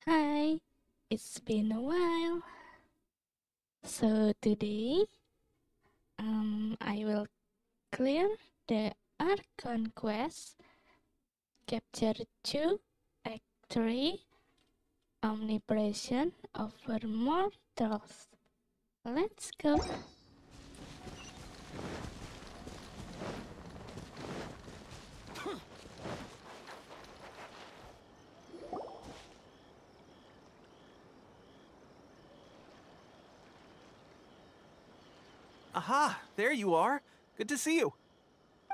Hi, it's been a while. So today, I will clear the Archon quest, capture 2, act 3, Omnipresence over mortals. Let's go. Aha! There you are! Good to see you!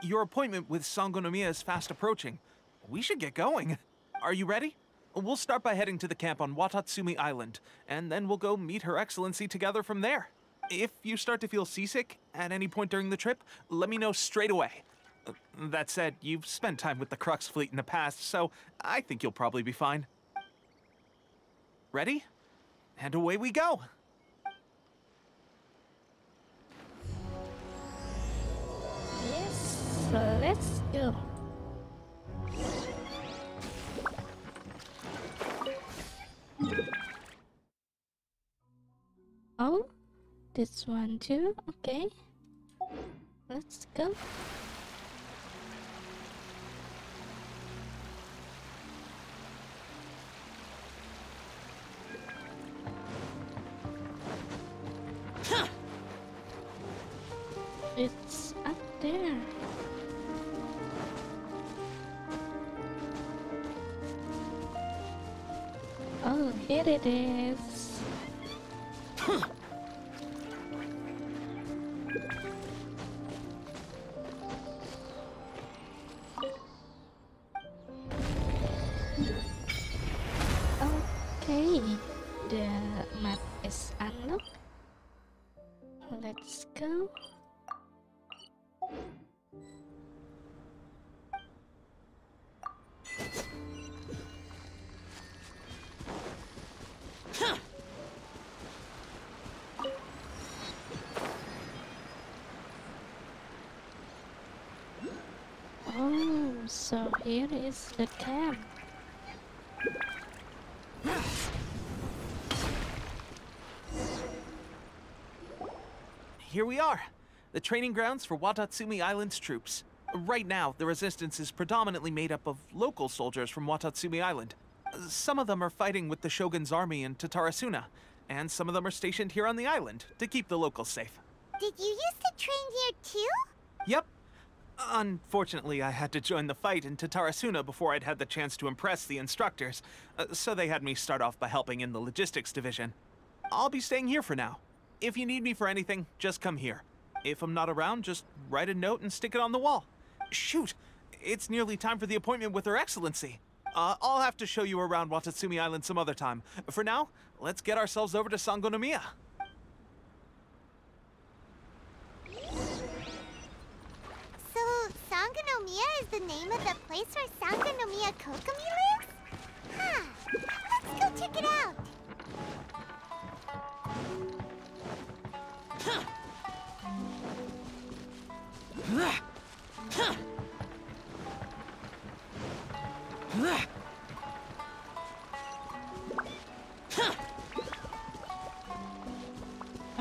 Your appointment with Sangonomiya is fast approaching. We should get going. Are you ready? We'll start by heading to the camp on Watatsumi Island, and then we'll go meet Her Excellency together from there. If you start to feel seasick at any point during the trip, let me know straight away. That said, you've spent time with the Crux fleet in the past, so I think you'll probably be fine. Ready? And away we go! Yes, let's go. Oh, this one too, okay. Let's go. It's up there. Oh, here it is. Okay, the map is unlocked. Let's go. Oh, so here is the camp. Here we are, the training grounds for Watatsumi Island's troops. Right now, the resistance is predominantly made up of local soldiers from Watatsumi Island. Some of them are fighting with the Shogun's army in Tatarasuna, and some of them are stationed here on the island to keep the locals safe. Did you used to train here too? Yep. Unfortunately, I had to join the fight in Tatarasuna before I'd had the chance to impress the instructors, so they had me start off by helping in the logistics division. I'll be staying here for now. If you need me for anything, just come here. If I'm not around, just write a note and stick it on the wall. Shoot! It's nearly time for the appointment with Her Excellency. I'll have to show you around Watatsumi Island some other time. For now, let's get ourselves over to Sangonomiya. So, Sangonomiya is the name of the place where Sangonomiya Kokomi lives? Huh. Let's go check it out.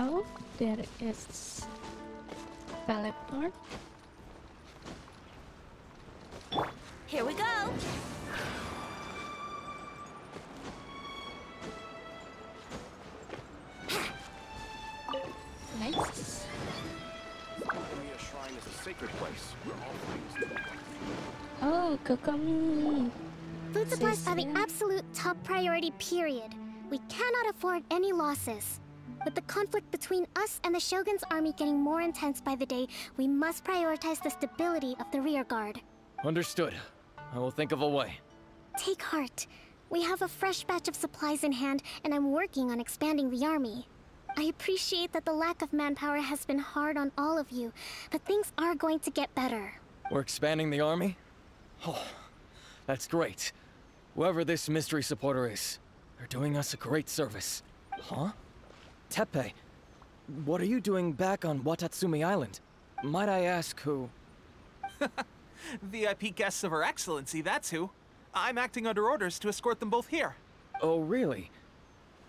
Oh, there is teleport. Here we go! Nice. Sangonomiya Shrine is a sacred place where all things. Oh, Kokomi. Food supplies are the absolute top priority, period. We cannot afford any losses. With the conflict between us and the Shogun's army getting more intense by the day, we must prioritize the stability of the rear guard. Understood. I will think of a way. Take heart. We have a fresh batch of supplies in hand, and I'm working on expanding the army. I appreciate that the lack of manpower has been hard on all of you, but things are going to get better. We're expanding the army? Oh, that's great. Whoever this mystery supporter is, they're doing us a great service. Huh? Teppei, what are you doing back on Watatsumi Island? Might I ask who? VIP guests of Her Excellency, that's who. I'm acting under orders to escort them both here. Oh, really?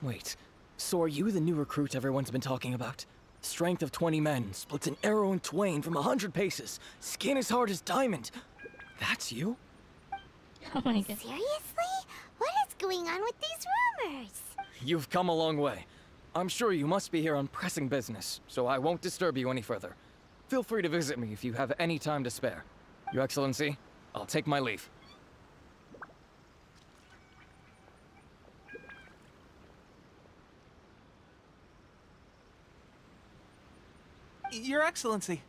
Wait, so are you the new recruit everyone's been talking about? Strength of 20 men, splits an arrow in twain from 100 paces, skin as hard as diamond. That's you? Oh my god. Seriously? What is going on with these rumors? You've come a long way. I'm sure you must be here on pressing business, so I won't disturb you any further. Feel free to visit me if you have any time to spare. Your Excellency, I'll take my leave. Your Excellency,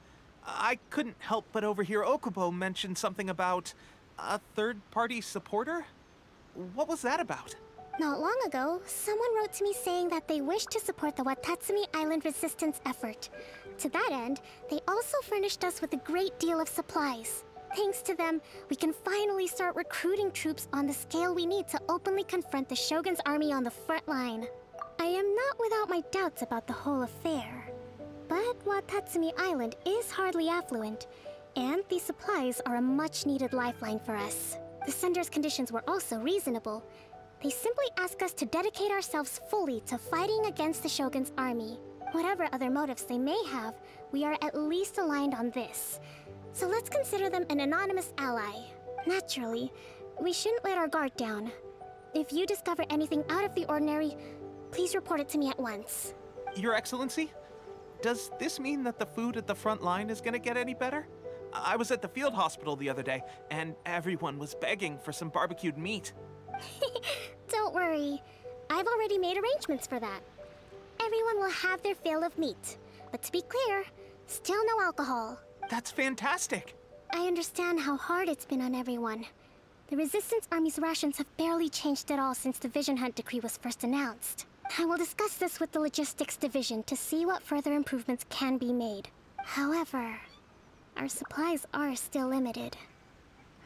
I couldn't help but overhear Okubo mention something about a third-party supporter? What was that about? Not long ago, someone wrote to me saying that they wish to support the Watatsumi Island resistance effort. To that end, they also furnished us with a great deal of supplies. Thanks to them, we can finally start recruiting troops on the scale we need to openly confront the Shogun's army on the front line. I am not without my doubts about the whole affair. But Watatsumi Island is hardly affluent, and these supplies are a much-needed lifeline for us. The sender's conditions were also reasonable. They simply ask us to dedicate ourselves fully to fighting against the Shogun's army. Whatever other motives they may have, we are at least aligned on this. So let's consider them an anonymous ally. Naturally, we shouldn't let our guard down. If you discover anything out of the ordinary, please report it to me at once. Your Excellency? Does this mean that the food at the front line is gonna get any better? I was at the field hospital the other day, and everyone was begging for some barbecued meat. Don't worry. I've already made arrangements for that. Everyone will have their fill of meat. But to be clear, still no alcohol. That's fantastic! I understand how hard it's been on everyone. The Resistance Army's rations have barely changed at all since the Vision Hunt decree was first announced. I will discuss this with the Logistics Division to see what further improvements can be made. However, our supplies are still limited.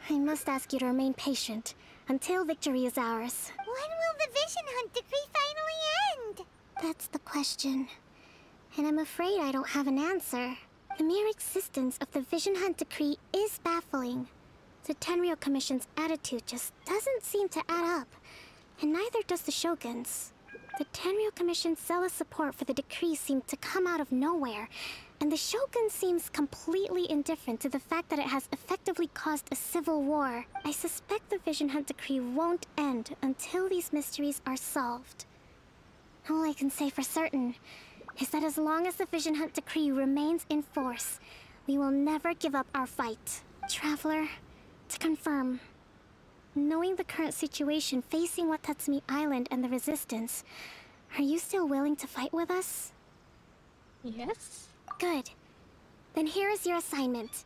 I must ask you to remain patient until victory is ours. When will the Vision Hunt decree finally end? That's the question. And I'm afraid I don't have an answer. The mere existence of the Vision Hunt decree is baffling. The Tenryou Commission's attitude just doesn't seem to add up, and neither does the Shogun's. The Tenryou Commission's zealous support for the decree seemed to come out of nowhere, and the Shogun seems completely indifferent to the fact that it has effectively caused a civil war. I suspect the Vision Hunt decree won't end until these mysteries are solved. All I can say for certain is that as long as the Vision Hunt decree remains in force, we will never give up our fight. Traveler, to confirm, knowing the current situation facing Watatsumi Island and the Resistance, are you still willing to fight with us? Yes? Good. Then here is your assignment.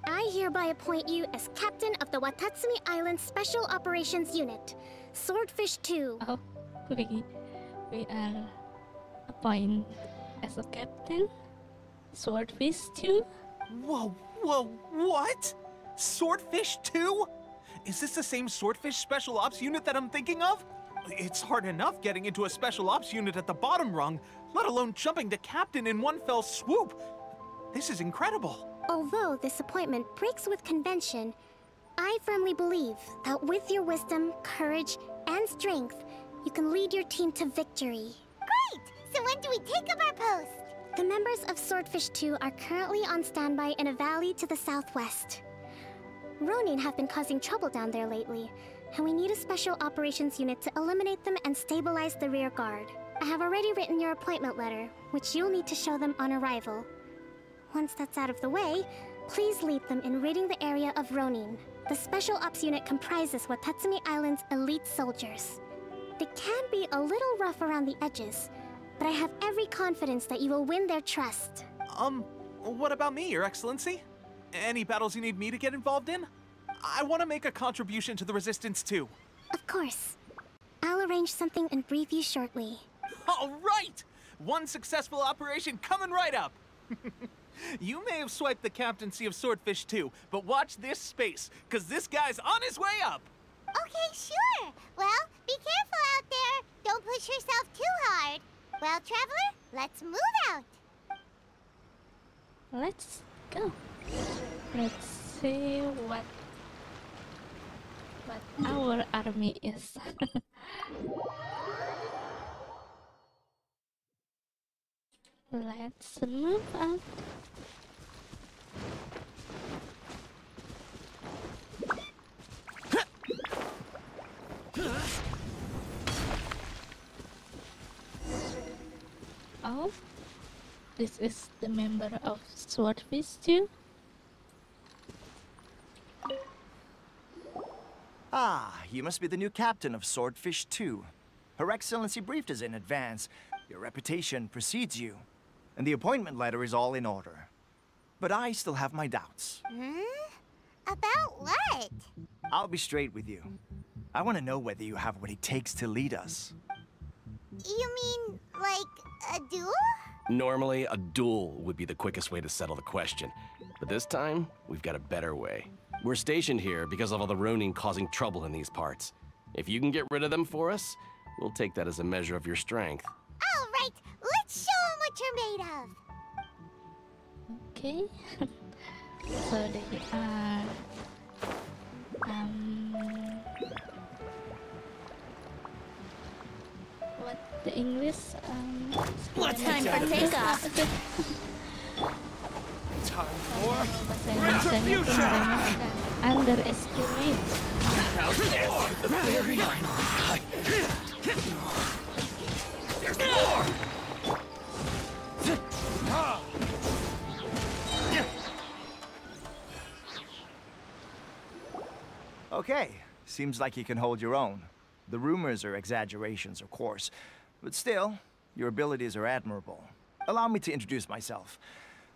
I hereby appoint you as captain of the Watatsumi Island Special Operations Unit, Swordfish II. Oh, we are appointed as a captain? Swordfish II? Whoa, what? Swordfish II? Is this the same Swordfish Special Ops unit that I'm thinking of? It's hard enough getting into a Special Ops unit at the bottom rung, let alone jumping to captain in one fell swoop. This is incredible. Although this appointment breaks with convention, I firmly believe that with your wisdom, courage, and strength, you can lead your team to victory. Great! So when do we take up our post? The members of Swordfish II are currently on standby in a valley to the southwest. Ronin have been causing trouble down there lately, and we need a special operations unit to eliminate them and stabilize the rear guard. I have already written your appointment letter, which you'll need to show them on arrival. Once that's out of the way, please lead them in ridding the area of Ronin. The Special Ops unit comprises Watatsumi Island's elite soldiers. They can be a little rough around the edges, but I have every confidence that you will win their trust. What about me, Your Excellency? Any battles you need me to get involved in? I want to make a contribution to the Resistance too. Of course. I'll arrange something and brief you shortly. All right! One successful operation coming right up! You may have swiped the captaincy of Swordfish II, but watch this space, because this guy's on his way up! Okay, sure. Well, be careful out there. Don't push yourself too hard. Well, Traveler, let's move out. Let's go. Let's see what But our army is. Let's move on. Oh, this is the member of Swordfish II. Ah, you must be the new captain of Swordfish II. Her Excellency briefed us in advance. Your reputation precedes you, and the appointment letter is all in order. But I still have my doubts. About what? I'll be straight with you. I want to know whether you have what it takes to lead us. You mean, like, a duel? Normally, a duel would be the quickest way to settle the question. But this time, we've got a better way. We're stationed here because of all the Ronin causing trouble in these parts. If you can get rid of them for us, we'll take that as a measure of your strength. All right, let's show them what you're made of. Okay. So they are what the English What time for takeoff? Time for retribution. Underestimate. very Okay, seems like you can hold your own. The rumors are exaggerations, of course, but still, your abilities are admirable. Allow me to introduce myself.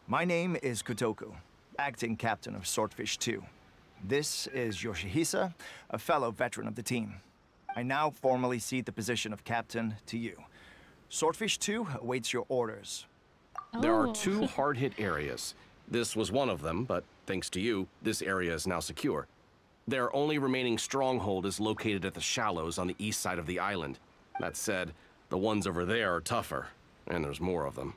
My name is Kotoku, acting captain of Swordfish II. This is Yoshihisa, a fellow veteran of the team. I now formally cede the position of captain to you. Swordfish II awaits your orders. There are Oh. 2 hard-hit areas. This was one of them, but thanks to you, this area is now secure. Their only remaining stronghold is located at the shallows on the east side of the island. That said, the ones over there are tougher, and there's more of them.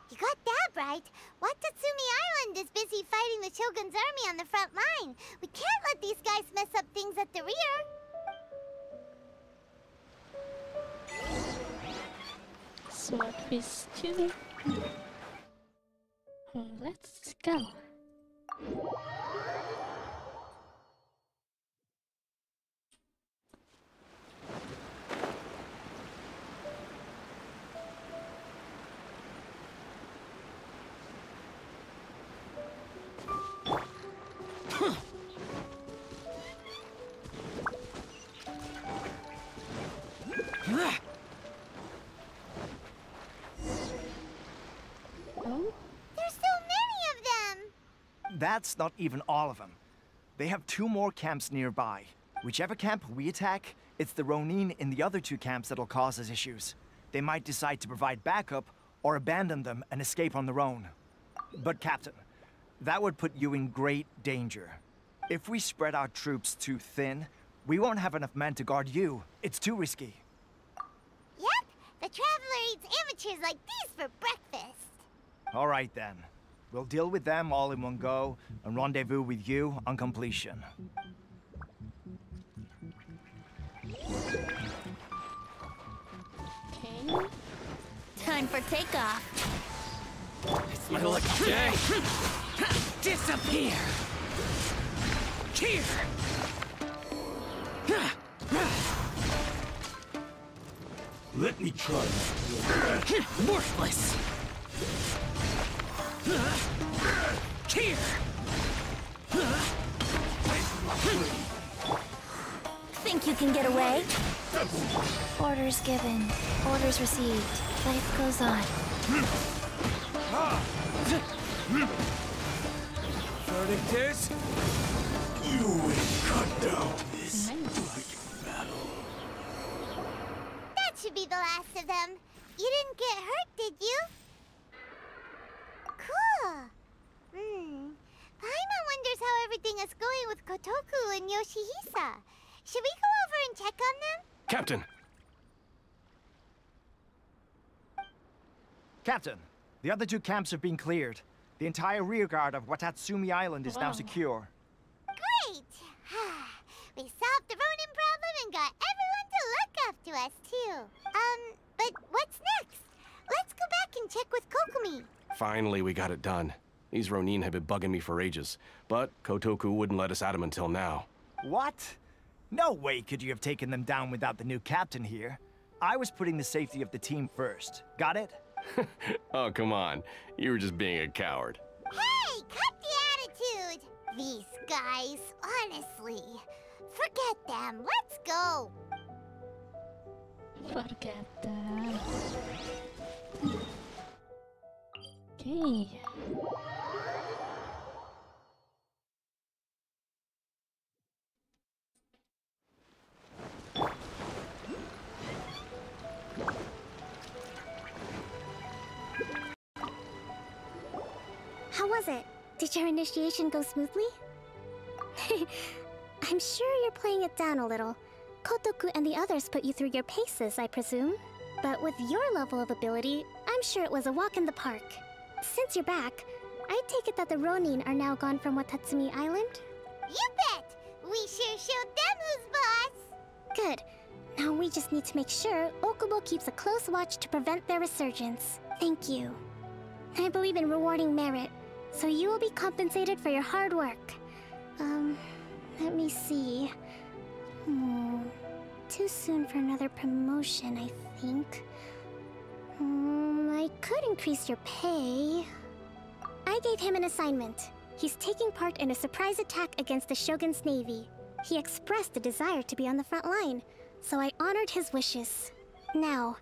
You got that right. Watatsumi Island is busy fighting the Shogun's army on the front line. We can't let these guys mess up things at the rear. Swordfish II. Let's go. Oh, There's so many of them. That's not even all of them. They have 2 more camps nearby. Whichever camp we attack, it's the Ronin in the other 2 camps that'll cause us issues. They might decide to provide backup or abandon them and escape on their own. But Captain, that would put you in great danger. If we spread our troops too thin, we won't have enough men to guard you. It's too risky. Yep, the Traveler eats amateurs like these for breakfast. All right then. We'll deal with them all in one go and rendezvous with you on completion. okay. Time for takeoff. It's my lucky day. Disappear. Here. Let me try. Worthless. Here. Think you can get away? Orders given. Orders received. Life goes on. Verdict is... You will cut down this Nice. battle. That should be the last of them. You didn't get hurt, did you? Cool. Paimon wonders how everything is going with Kotoku and Yoshihisa. Should we go over and check on them? Captain! Captain, the other 2 camps have been cleared. The entire rearguard of Watatsumi Island is now Wow. secure. Great! We solved the Ronin problem and got everyone to look after us, too. But what's next? Let's go back and check with Kokomi. Finally, we got it done. These Ronin had been bugging me for ages, but Kotoku wouldn't let us at him until now. What? No way could you have taken them down without the new captain here. I was putting the safety of the team first. Got it? Oh, come on. You were just being a coward. Hey, cut the attitude! These guys, honestly. Forget them. Let's go. Forget that. Okay. How was it? Did your initiation go smoothly? I'm sure you're playing it down a little. Kotoku and the others put you through your paces, I presume. But with your level of ability, I'm sure it was a walk in the park. Since you're back, I take it that the Ronin are now gone from Watatsumi Island? You bet! We sure showed them who's boss! Good. Now we just need to make sure Okubo keeps a close watch to prevent their resurgence. Thank you. I believe in rewarding merit, so you will be compensated for your hard work. Let me see. Too soon for another promotion, I think. I could increase your pay. I gave him an assignment. He's taking part in a surprise attack against the Shogun's navy. He expressed a desire to be on the front line, so I honored his wishes. Now,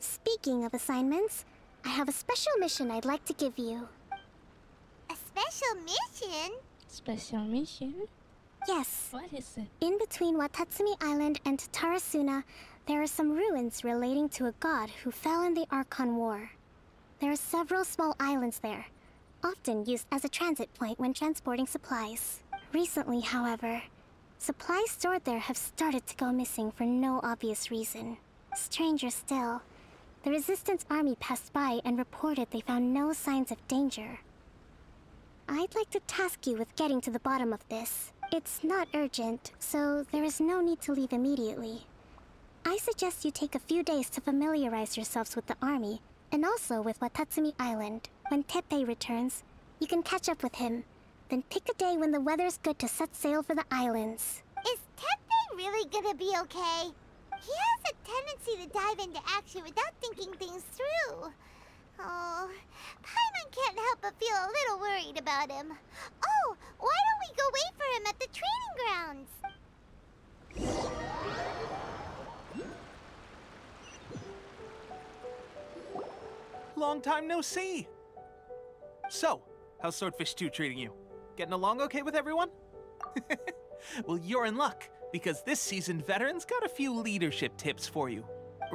speaking of assignments, I have a special mission I'd like to give you. A special mission? Special mission? Yes. What is it? In between Watatsumi Island and Tarasuna, there are some ruins relating to a god who fell in the Archon War. There are several small islands there, often used as a transit point when transporting supplies. Recently, however, supplies stored there have started to go missing for no obvious reason. Stranger still, the Resistance army passed by and reported they found no signs of danger. I'd like to task you with getting to the bottom of this. It's not urgent, so there is no need to leave immediately. I suggest you take a few days to familiarize yourselves with the army, and also with Watatsumi Island. When Teppei returns, you can catch up with him. Then pick a day when the weather's good to set sail for the islands. Is Teppei really gonna be okay? He has a tendency to dive into action without thinking things through. Oh, Paimon can't help but feel a little worried about him. Oh, why don't we go wait for him at the training grounds? Long time no see. So, how's Swordfish II treating you? Getting along okay with everyone? Well, you're in luck, because this seasoned veterans got a few leadership tips for you.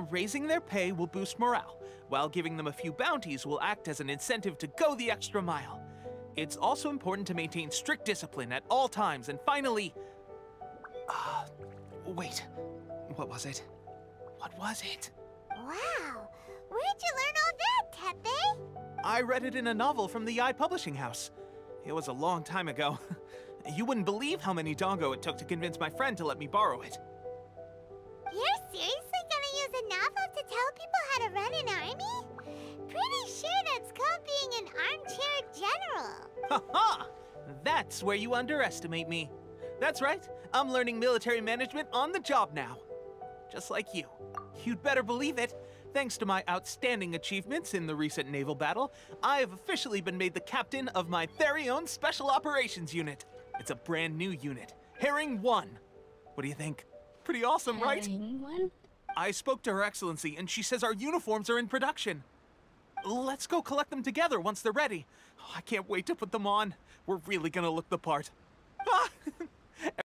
Raising their pay will boost morale, while giving them a few bounties will act as an incentive to go the extra mile. It's also important to maintain strict discipline at all times, and finally... wait. What was it? What was it? Wow, where'd you learn all that, Teppei? I read it in a novel from the Yae Publishing House. It was a long time ago. You wouldn't believe how many dongo it took to convince my friend to let me borrow it. You're seriously gonna use a novel to tell people how to run an army? Pretty sure that's called being an armchair general. Ha-ha! That's where you underestimate me. That's right, I'm learning military management on the job now. Just like you. You'd better believe it. Thanks to my outstanding achievements in the recent naval battle, I have officially been made the captain of my very own Special Operations Unit. It's a brand new unit, Herring 1. What do you think? Pretty awesome, right? Herring 1? I spoke to Her Excellency, and she says our uniforms are in production. Let's go collect them together once they're ready. Oh, I can't wait to put them on. We're really gonna look the part. Ah!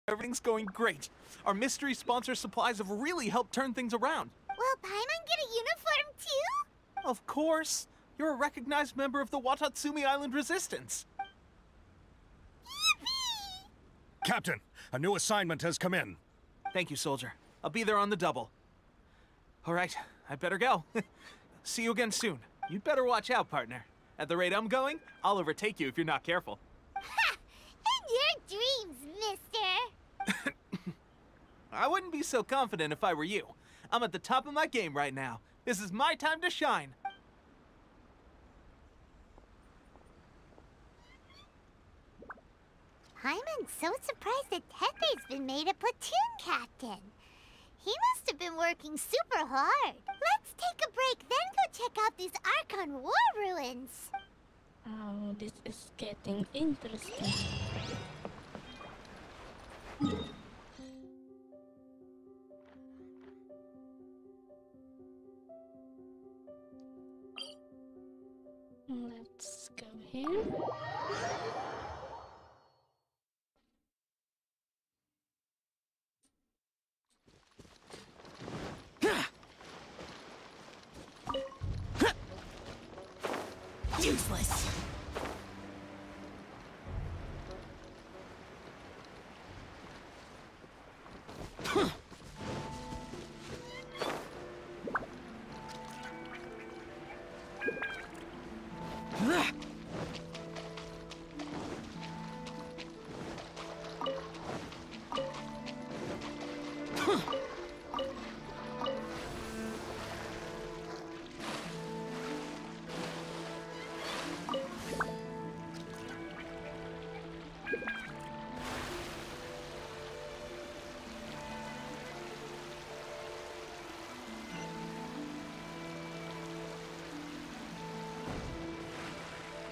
Everything's going great. Our mystery sponsor supplies have really helped turn things around. Will Paimon get a uniform too? Of course. You're a recognized member of the Watatsumi Island Resistance. Yippee! Captain, a new assignment has come in. Thank you, soldier. I'll be there on the double. All right, I better go. See you again soon. You'd better watch out, partner. At the rate I'm going, I'll overtake you if you're not careful. Ha! In your dreams, mister! I wouldn't be so confident if I were you. I'm at the top of my game right now. This is my time to shine. Paimon's so surprised that Teppei's been made a platoon captain. He must have been working super hard. Let's take a break, then go check out these Archon war ruins. Oh, this is getting interesting. Let's go here. Useless.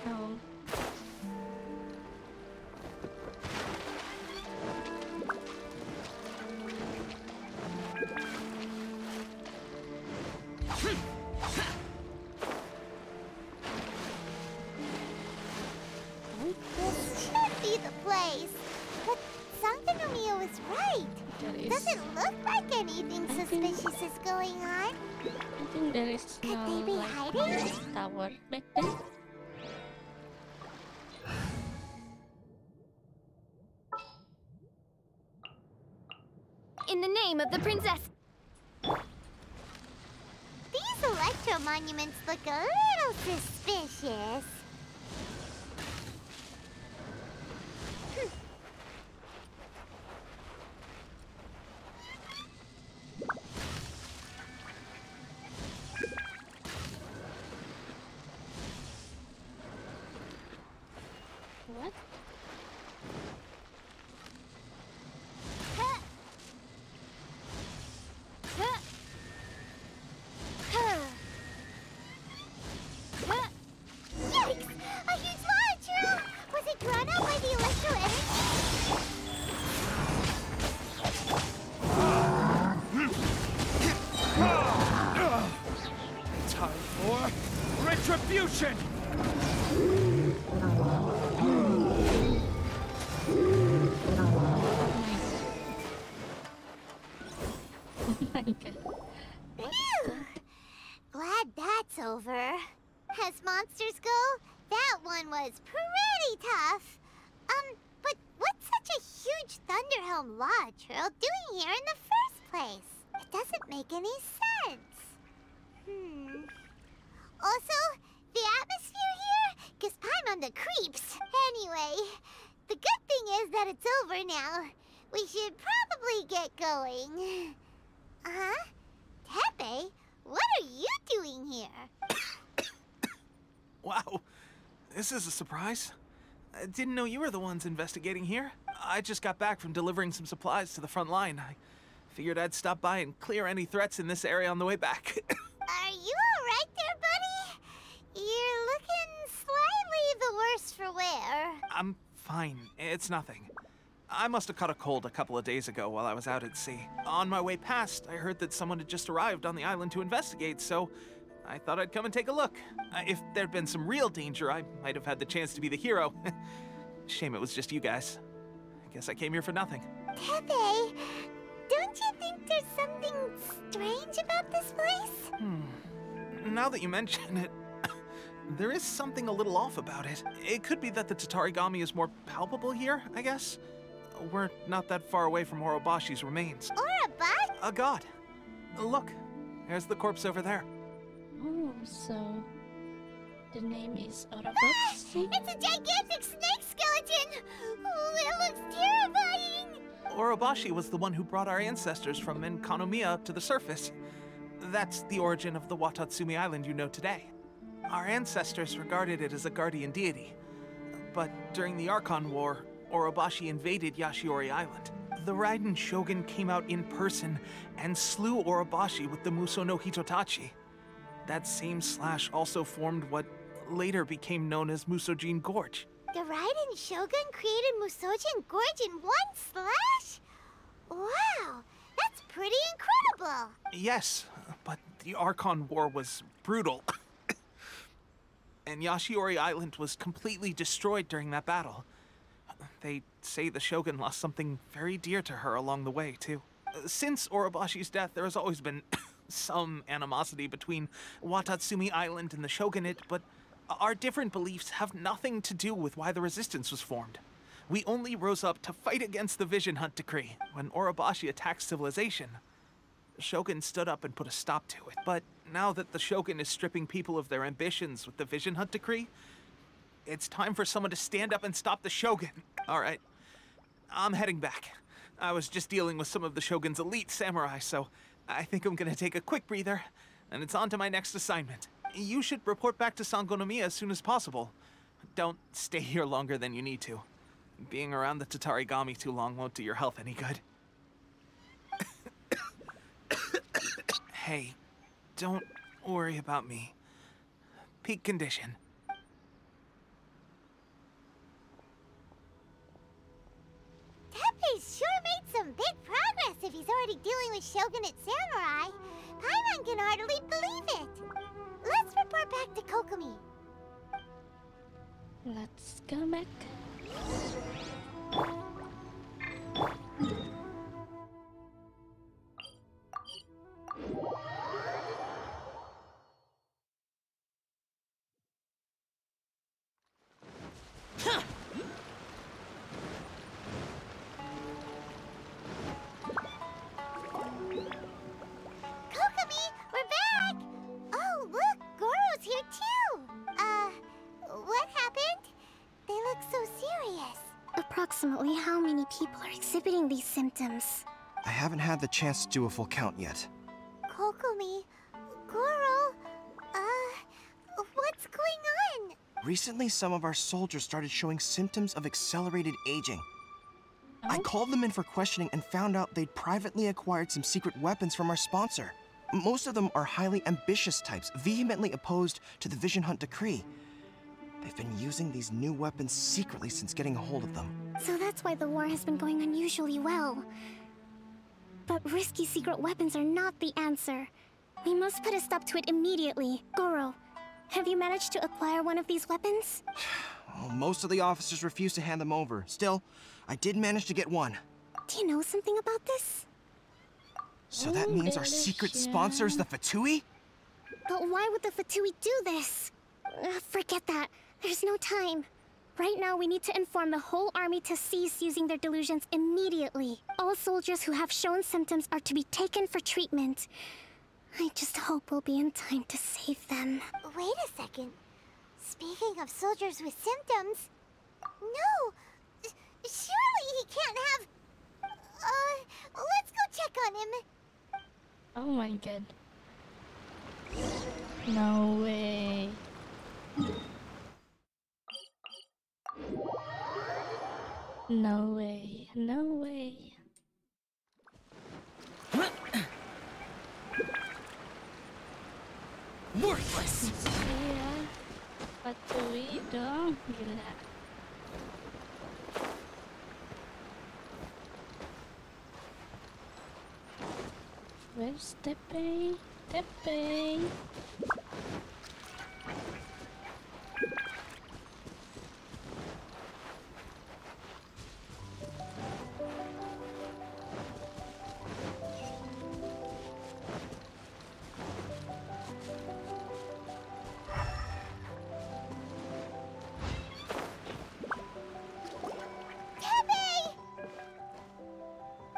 Oh. This should be the place. But Sangonomiya was right. Doesn't look like anything suspicious is going on. I think there is Could no they be like hiding? tower back there. In the name of the princess. These Electro monuments look a little suspicious. What? Yikes! A huge launcher! Was it drawn out by the electro energy? Time for retribution! Oh my god. What is that? Glad that's over. As monsters go, that one was pretty tough. But what's such a huge Thunderhelm Lodge Earl doing here in the first place? It doesn't make any sense. Also, the atmosphere here gives Paimon the creeps. Anyway, the good thing is that it's over now. We should probably get going. Uh-huh? Teppei, what are you doing here? Wow, this is a surprise. I didn't know you were the ones investigating here. I just got back from delivering some supplies to the front line. I figured I'd stop by and clear any threats in this area on the way back. Are you alright there, buddy? You're looking slightly the worse for wear. I'm fine. It's nothing. I must have caught a cold a couple of days ago while I was out at sea. On my way past, I heard that someone had just arrived on the island to investigate, so I thought I'd come and take a look. If there'd been some real danger, I might have had the chance to be the hero. Shame it was just you guys. I guess I came here for nothing. Teppei, don't you think there's something strange about this place? Now that you mention it, there is something a little off about it. It could be that the Tatarigami is more palpable here, I guess. We're not that far away from Orobashi's remains. Or a bot? A god. Look, there's the corpse over there. Oh, so the name is Ah, Orobashi? it's a gigantic snake skeleton! Oh, it looks terrifying! Orobashi was the one who brought our ancestors from Sangonomiya up to the surface. That's the origin of the Watatsumi Island you know today. Our ancestors regarded it as a guardian deity. But during the Archon War, Orobashi invaded Yashiori Island. The Raiden Shogun came out in person and slew Orobashi with the Muso no Hitotachi. That same slash also formed what later became known as Musojin Gorge. The Raiden Shogun created Musojin Gorge in one slash? Wow, that's pretty incredible! Yes, but the Archon War was brutal. And Yashiori Island was completely destroyed during that battle. They say the Shogun lost something very dear to her along the way, too. Since Orobashi's death, there has always been some animosity between Watatsumi Island and the Shogunate, but our different beliefs have nothing to do with why the resistance was formed. We only rose up to fight against the Vision Hunt Decree. When Orobashi attacked civilization, the Shogun stood up and put a stop to it. But now that the Shogun is stripping people of their ambitions with the Vision Hunt Decree, it's time for someone to stand up and stop the Shogun. All right, I'm heading back. I was just dealing with some of the Shogun's elite samurai, so I think I'm gonna take a quick breather, and it's on to my next assignment. You should report back to Sangonomiya as soon as possible. Don't stay here longer than you need to. Being around the Tatarigami too long won't do your health any good. Hey, don't worry about me. Peak condition. Teppei's sure made some big progress if he's already dealing with Shogunate samurai. Paimon can hardly believe it. Let's report back to Kokomi. Let's go back. Kokomi, we're back! Oh, look, Goro's here too! What happened? They look so serious. Approximately how many people are exhibiting these symptoms? I haven't had the chance to do a full count yet. Kokomi, Goro, what's going on? Recently, some of our soldiers started showing symptoms of accelerated aging. I called them in for questioning and found out they'd privately acquired some secret weapons from our sponsor. Most of them are highly ambitious types, vehemently opposed to the Vision Hunt Decree. They've been using these new weapons secretly since getting a hold of them. So that's why the war has been going unusually well. But risky secret weapons are not the answer. We must put a stop to it immediately. Goro, have you managed to acquire one of these weapons? Well, most of the officers refuse to hand them over. Still, I did manage to get one. Do you know something about this? So that means our secret sponsor is the Fatui? But why would the Fatui do this? Forget that. There's no time. Right now, we need to inform the whole army to cease using their delusions immediately. All soldiers who have shown symptoms are to be taken for treatment. I just hope we'll be in time to save them. Wait a second. Speaking of soldiers with symptoms... No! Surely he can't have... let's go check on him. Oh my god. No way. No way. No way. Worthless! Iya. Fatui dong, gila. Where's Teppei? Teppei!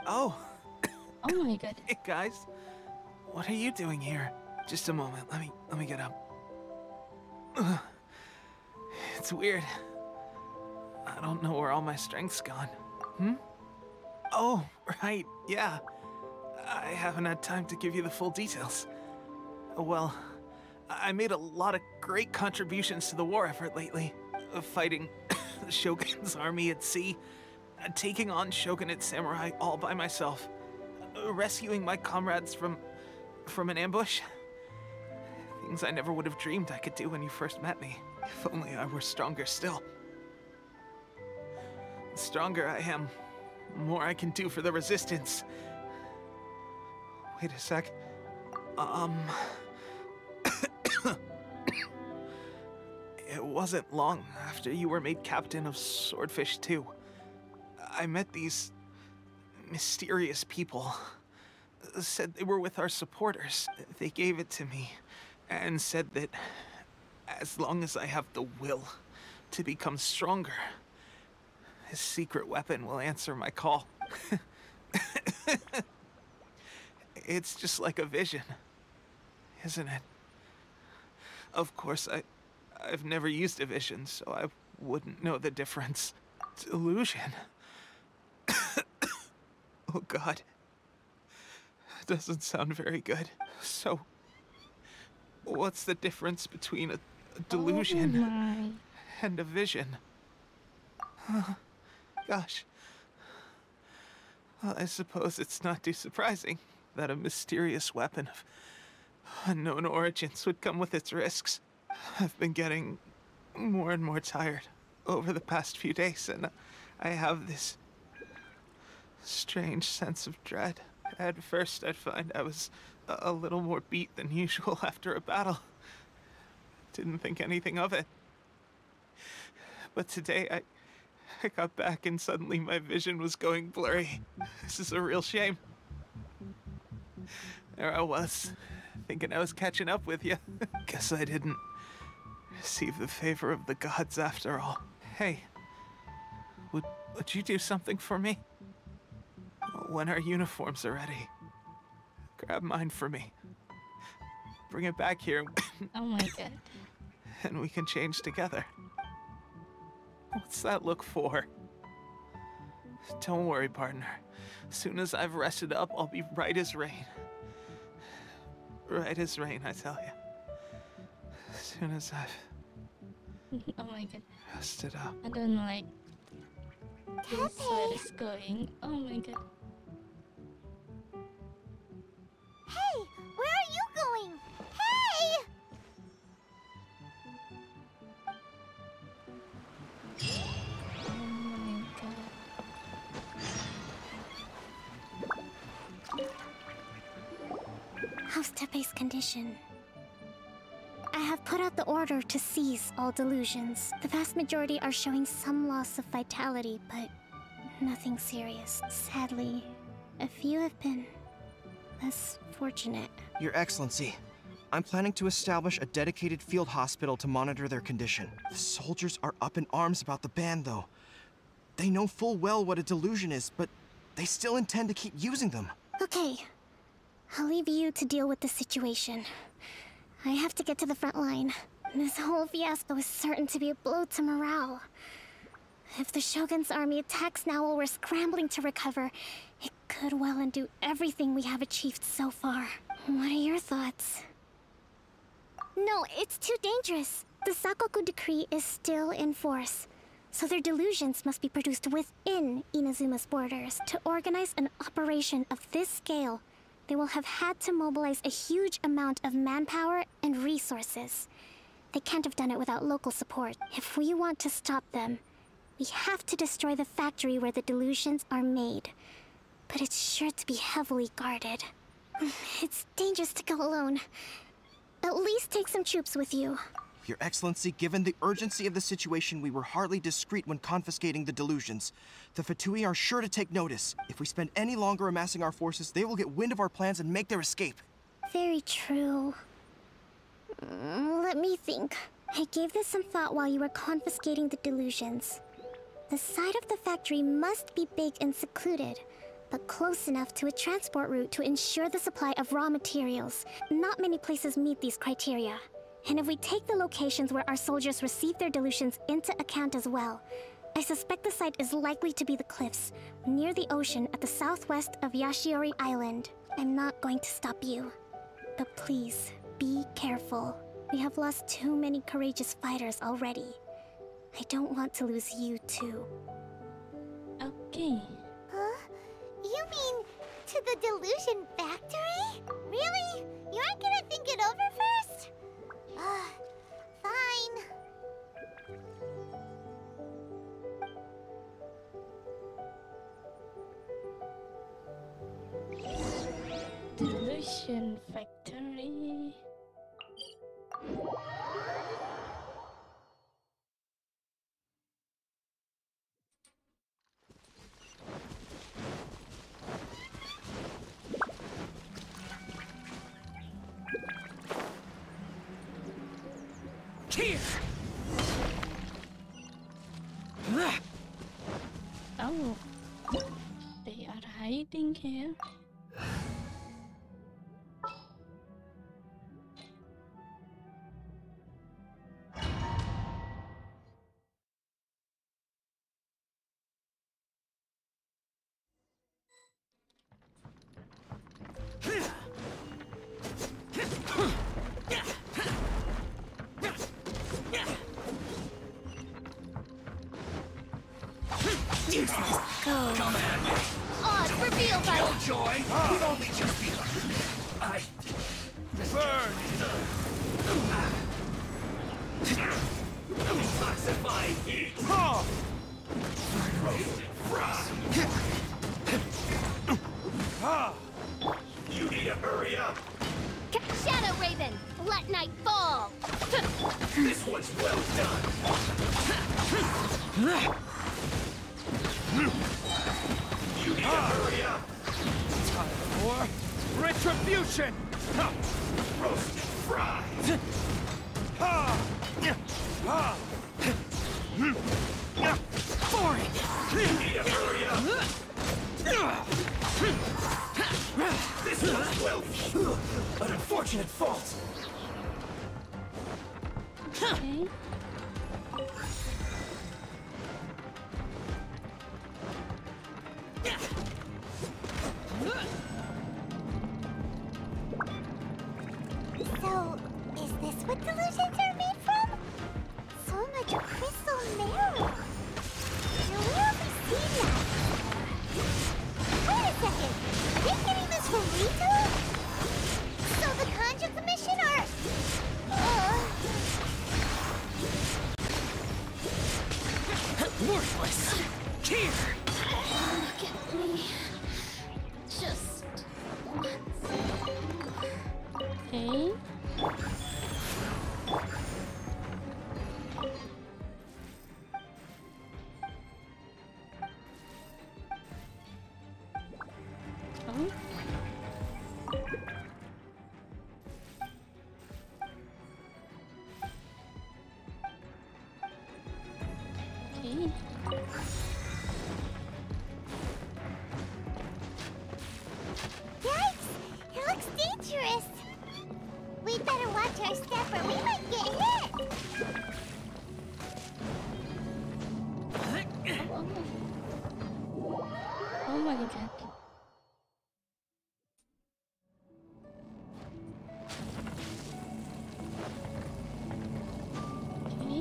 Oh. Oh my god. Hey guys, what are you doing here? Just a moment. Let me get up. Ugh. It's weird. I don't know where all my strength's gone. Oh, right, yeah. I haven't had time to give you the full details. Well, I made a lot of great contributions to the war effort lately. Fighting the Shogun's army at sea, taking on Shogunate samurai all by myself, rescuing my comrades from an ambush. Things I never would have dreamed I could do when you first met me. If only I were stronger still. The stronger I am, the more I can do for the Resistance. Wait a sec. It wasn't long after you were made captain of Swordfish II. I met these mysterious people. Said they were with our supporters. They gave it to me and said that as long as I have the will to become stronger, his secret weapon will answer my call. It's just like a vision, isn't it? Of course, I've never used a vision, so I wouldn't know the difference. Delusion. Oh God. That doesn't sound very good. So, what's the difference between a delusion and a vision? Gosh. Well, I suppose it's not too surprising that a mysterious weapon of unknown origins would come with its risks. I've been getting more and more tired over the past few days, and I have this strange sense of dread. At first, I'd find I was a little more beat than usual after a battle. Didn't think anything of it. But today, I got back and suddenly my vision was going blurry. This is a real shame. There I was, thinking I was catching up with you. Guess I didn't receive the favor of the gods after all. Hey, would you do something for me? When our uniforms are ready, grab mine for me. Bring it back here. Oh my God. And we can change together. What's that look for? Don't worry, partner. As soon as I've rested up, I'll be right as rain. Right as rain, I tell you. As soon as I've Oh my God. rested up. I don't like this where it's going. Oh my God. Hey, where are you going? Hey! Oh my God. How's Teppei's condition? I have put out the order to seize all delusions. The vast majority are showing some loss of vitality, but nothing serious. Sadly, a few have been less fortunate. Your Excellency, I'm planning to establish a dedicated field hospital to monitor their condition. The soldiers are up in arms about the ban, though. They know full well what a delusion is, but they still intend to keep using them. Okay, I'll leave you to deal with the situation. I have to get to the front line. This whole fiasco is certain to be a blow to morale. If the Shogun's army attacks now while we're scrambling to recover, it could well undo everything we have achieved so far. What are your thoughts? No, it's too dangerous. The Sakoku decree is still in force, so their delusions must be produced within Inazuma's borders. To organize an operation of this scale, they will have had to mobilize a huge amount of manpower and resources. They can't have done it without local support. If we want to stop them, we have to destroy the factory where the delusions are made. But it's sure to be heavily guarded. It's dangerous to go alone. At least take some troops with you. Your Excellency, given the urgency of the situation, we were hardly discreet when confiscating the delusions. The Fatui are sure to take notice. If we spend any longer amassing our forces, they will get wind of our plans and make their escape. Very true. Let me think. I gave this some thought while you were confiscating the delusions. The side of the factory must be big and secluded, but close enough to a transport route to ensure the supply of raw materials. Not many places meet these criteria. And if we take the locations where our soldiers receive their delusions into account as well, I suspect the site is likely to be the cliffs, near the ocean at the southwest of Yashiori Island. I'm not going to stop you. But please, be careful. We have lost too many courageous fighters already. I don't want to lose you too. Okay. Huh? You mean to the Delusion factory? Really? You aren't gonna think it over first? Fine. Delusion factory. Here. Oh, they are hiding here. Come at me. Odds reveal by Joy. We've only just begun. I burn. Detoxify heat. You need to hurry up. Shadow Raven, let night fall. This one's well done. You need to hurry up. Time for retribution. Roast and fry. Boring. You need to hurry up. This one's well. An unfortunate fault. Okay. So, is this what delusions are made from? So much crystal marrow. Now where have we seen that? Wait a second. Are they getting this from Rito? So the Chinju Commission are... Worthless. Here. Look at me. Just once. Okay. Oh. Okay. Yikes! It looks dangerous. We'd better watch our step or we might get hit. Oh my god. Okay.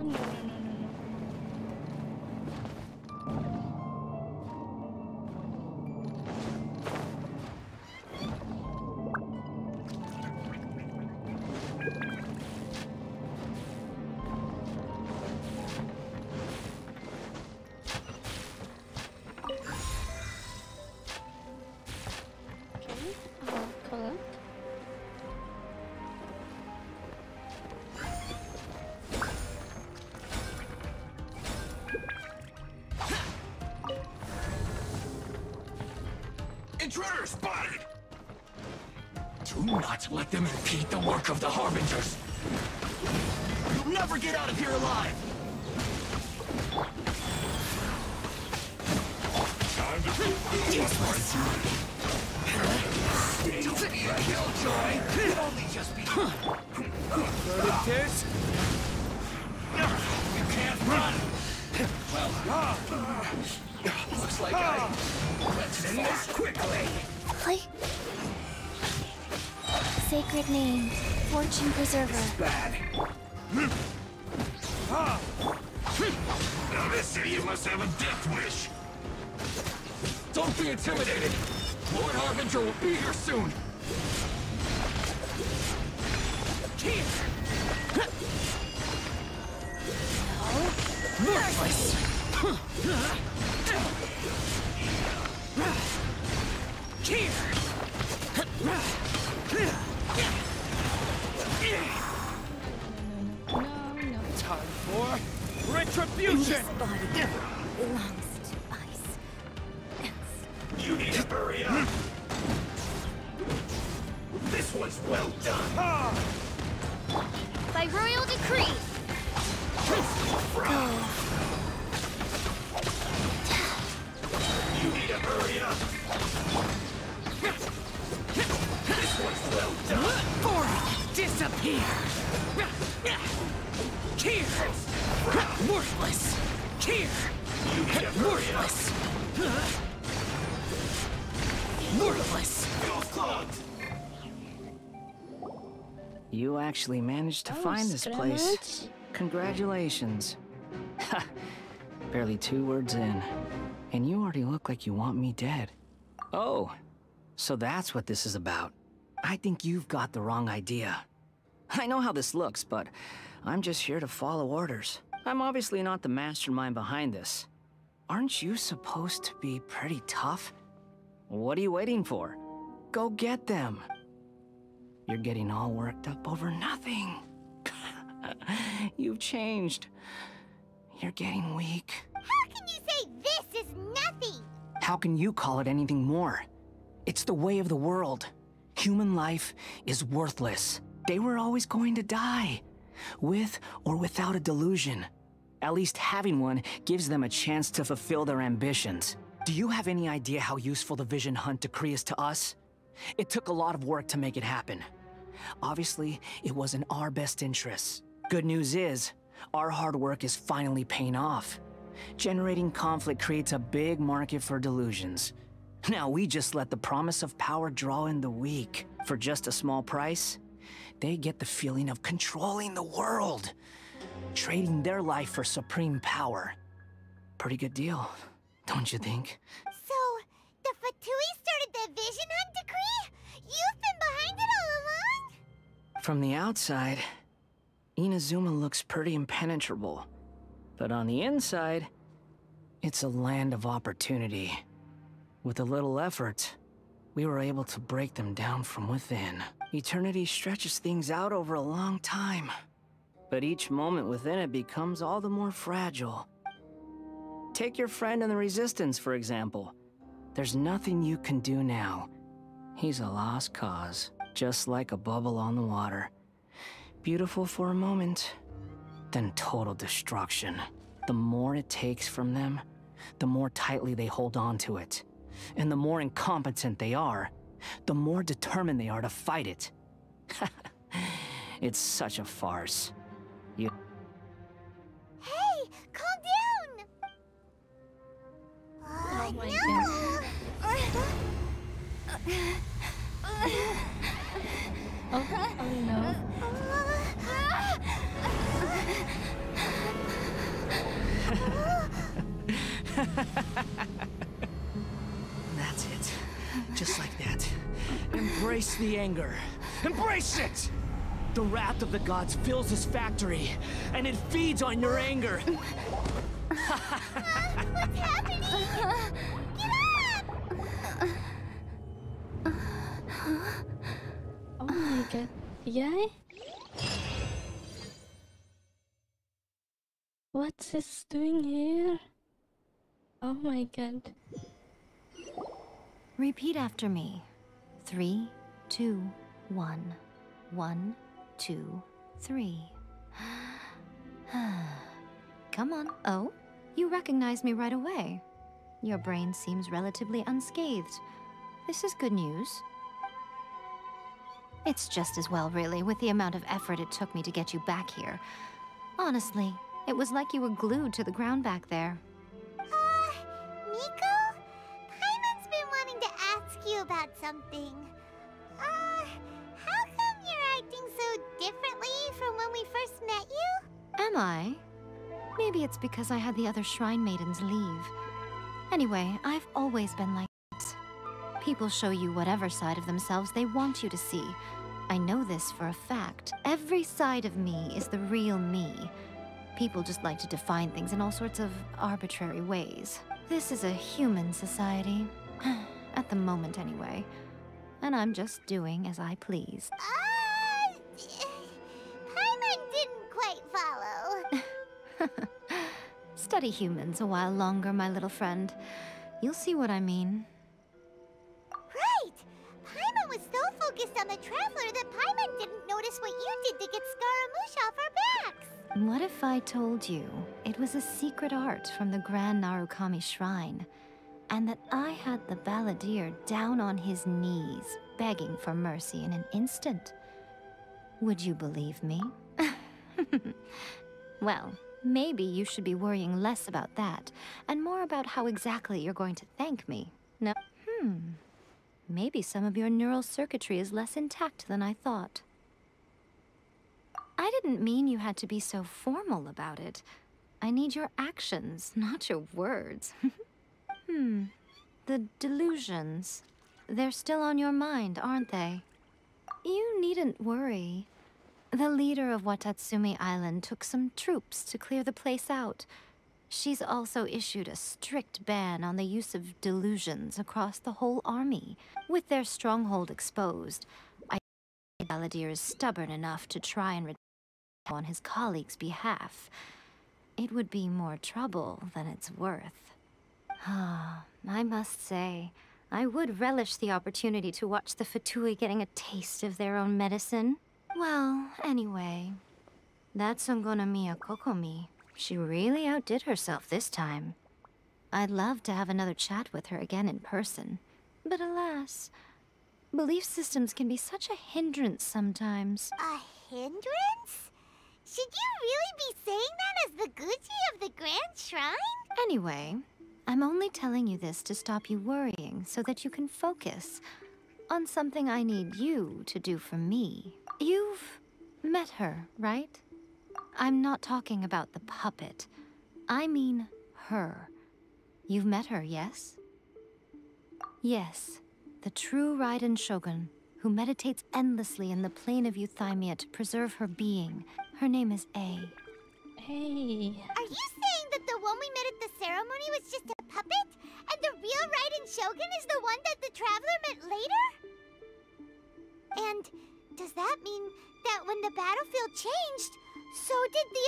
Oh, no. Okay, I'll collect. Intruder spotted! Do not let them impede the work of the Harbingers. You'll never get out of here alive! Useless. Don't be a killjoy. It'd only just be. You can't run. Well, looks like let's end this quickly. Play. Sacred name, Fortune Preserver. Bad. Now this idiot must have a death wish. Don't be intimidated. Lord Harbinger will be here soon. Worthless. Time for retribution! This body belongs to ice. You need to hurry up. This one's well done. By royal decree. You need to hurry up. This one's well done. Forward! Disappear! Here! Worthless! Here! You need to hurry up. Worthless! You actually managed to find this place. Congratulations. Ha! Barely 2 words in. And you already look like you want me dead. Oh, so that's what this is about. I think you've got the wrong idea. I know how this looks, but I'm just here to follow orders. I'm obviously not the mastermind behind this. Aren't you supposed to be pretty tough? What are you waiting for? Go get them. You're getting all worked up over nothing. You've changed. You're getting weak. How can you say this is nothing? How can you call it anything more? It's the way of the world. Human life is worthless. They were always going to die, with or without a delusion. At least having one gives them a chance to fulfill their ambitions. Do you have any idea how useful the Vision Hunt decree is to us? It took a lot of work to make it happen. Obviously, it was in our best interests. Good news is, our hard work is finally paying off. Generating conflict creates a big market for delusions. Now we just let the promise of power draw in the weak. For just a small price, they get the feeling of controlling the world. Trading their life for supreme power. Pretty good deal, don't you think? So, the Fatui started the Vision Hunt decree? You've been behind it all along? From the outside, Inazuma looks pretty impenetrable. But on the inside, it's a land of opportunity. With a little effort, we were able to break them down from within. Eternity stretches things out over a long time. But each moment within it becomes all the more fragile. Take your friend in the Resistance, for example. There's nothing you can do now. He's a lost cause, just like a bubble on the water. Beautiful for a moment, then total destruction. The more it takes from them, the more tightly they hold on to it. And the more incompetent they are, the more determined they are to fight it. It's such a farce. You... Hey, calm down! Oh my no! Oh no. That's it. Just like that. Embrace the anger. Embrace it! The wrath of the gods fills this factory, and it feeds on your anger. What's happening? Get up! Oh my god. Yae? What's this doing here? Oh my god. Repeat after me. 3, 2, 1. 1, 2, 3. Come on. Oh, you recognized me right away. Your brain seems relatively unscathed. This is good news. It's just as well, really, with the amount of effort it took me to get you back here. Honestly, it was like you were glued to the ground back there. Miko? Paimon's been wanting to ask you about something. How come you're acting so differently from when we first met you? Am I? Maybe it's because I had the other Shrine Maidens leave. Anyway, I've always been like this. People show you whatever side of themselves they want you to see. I know this for a fact. Every side of me is the real me. People just like to define things in all sorts of arbitrary ways. This is a human society. At the moment, anyway. And I'm just doing as I please. Paimon didn't quite follow. Study humans a while longer, my little friend. You'll see what I mean. Right! Paimon was so focused on the Traveler that Paimon didn't notice what you did to get Scaramouche off our backs. What if I told you it was a secret art from the Grand Narukami Shrine, and that I had the balladeer down on his knees, begging for mercy in an instant? Would you believe me? Well, maybe you should be worrying less about that, and more about how exactly you're going to thank me. No? Maybe some of your neural circuitry is less intact than I thought. I didn't mean you had to be so formal about it. I need your actions, not your words. The Delusions. They're still on your mind, aren't they? You needn't worry. The leader of Watatsumi Island took some troops to clear the place out. She's also issued a strict ban on the use of Delusions across the whole army. With their stronghold exposed, I think Balladeer is stubborn enough to try and on his colleagues' behalf. It would be more trouble than it's worth. I must say, I would relish the opportunity to watch the Fatui getting a taste of their own medicine. Well, anyway, that Sangonomiya Kokomi, she really outdid herself this time. I'd love to have another chat with her again in person. But alas, belief systems can be such a hindrance sometimes. A hindrance? Should you really be saying that as the Gucci of the Grand Shrine? Anyway, I'm only telling you this to stop you worrying so that you can focus on something I need you to do for me. You've met her, right? I'm not talking about the puppet. I mean her. You've met her, yes? Yes, the true Raiden Shogun, who meditates endlessly in the plane of Euthymia to preserve her being. Her name is A. Hey. Are you saying that the one we met at the ceremony was just a puppet? And the real Raiden Shogun is the one that the Traveler met later? And does that mean that when the battlefield changed, so did the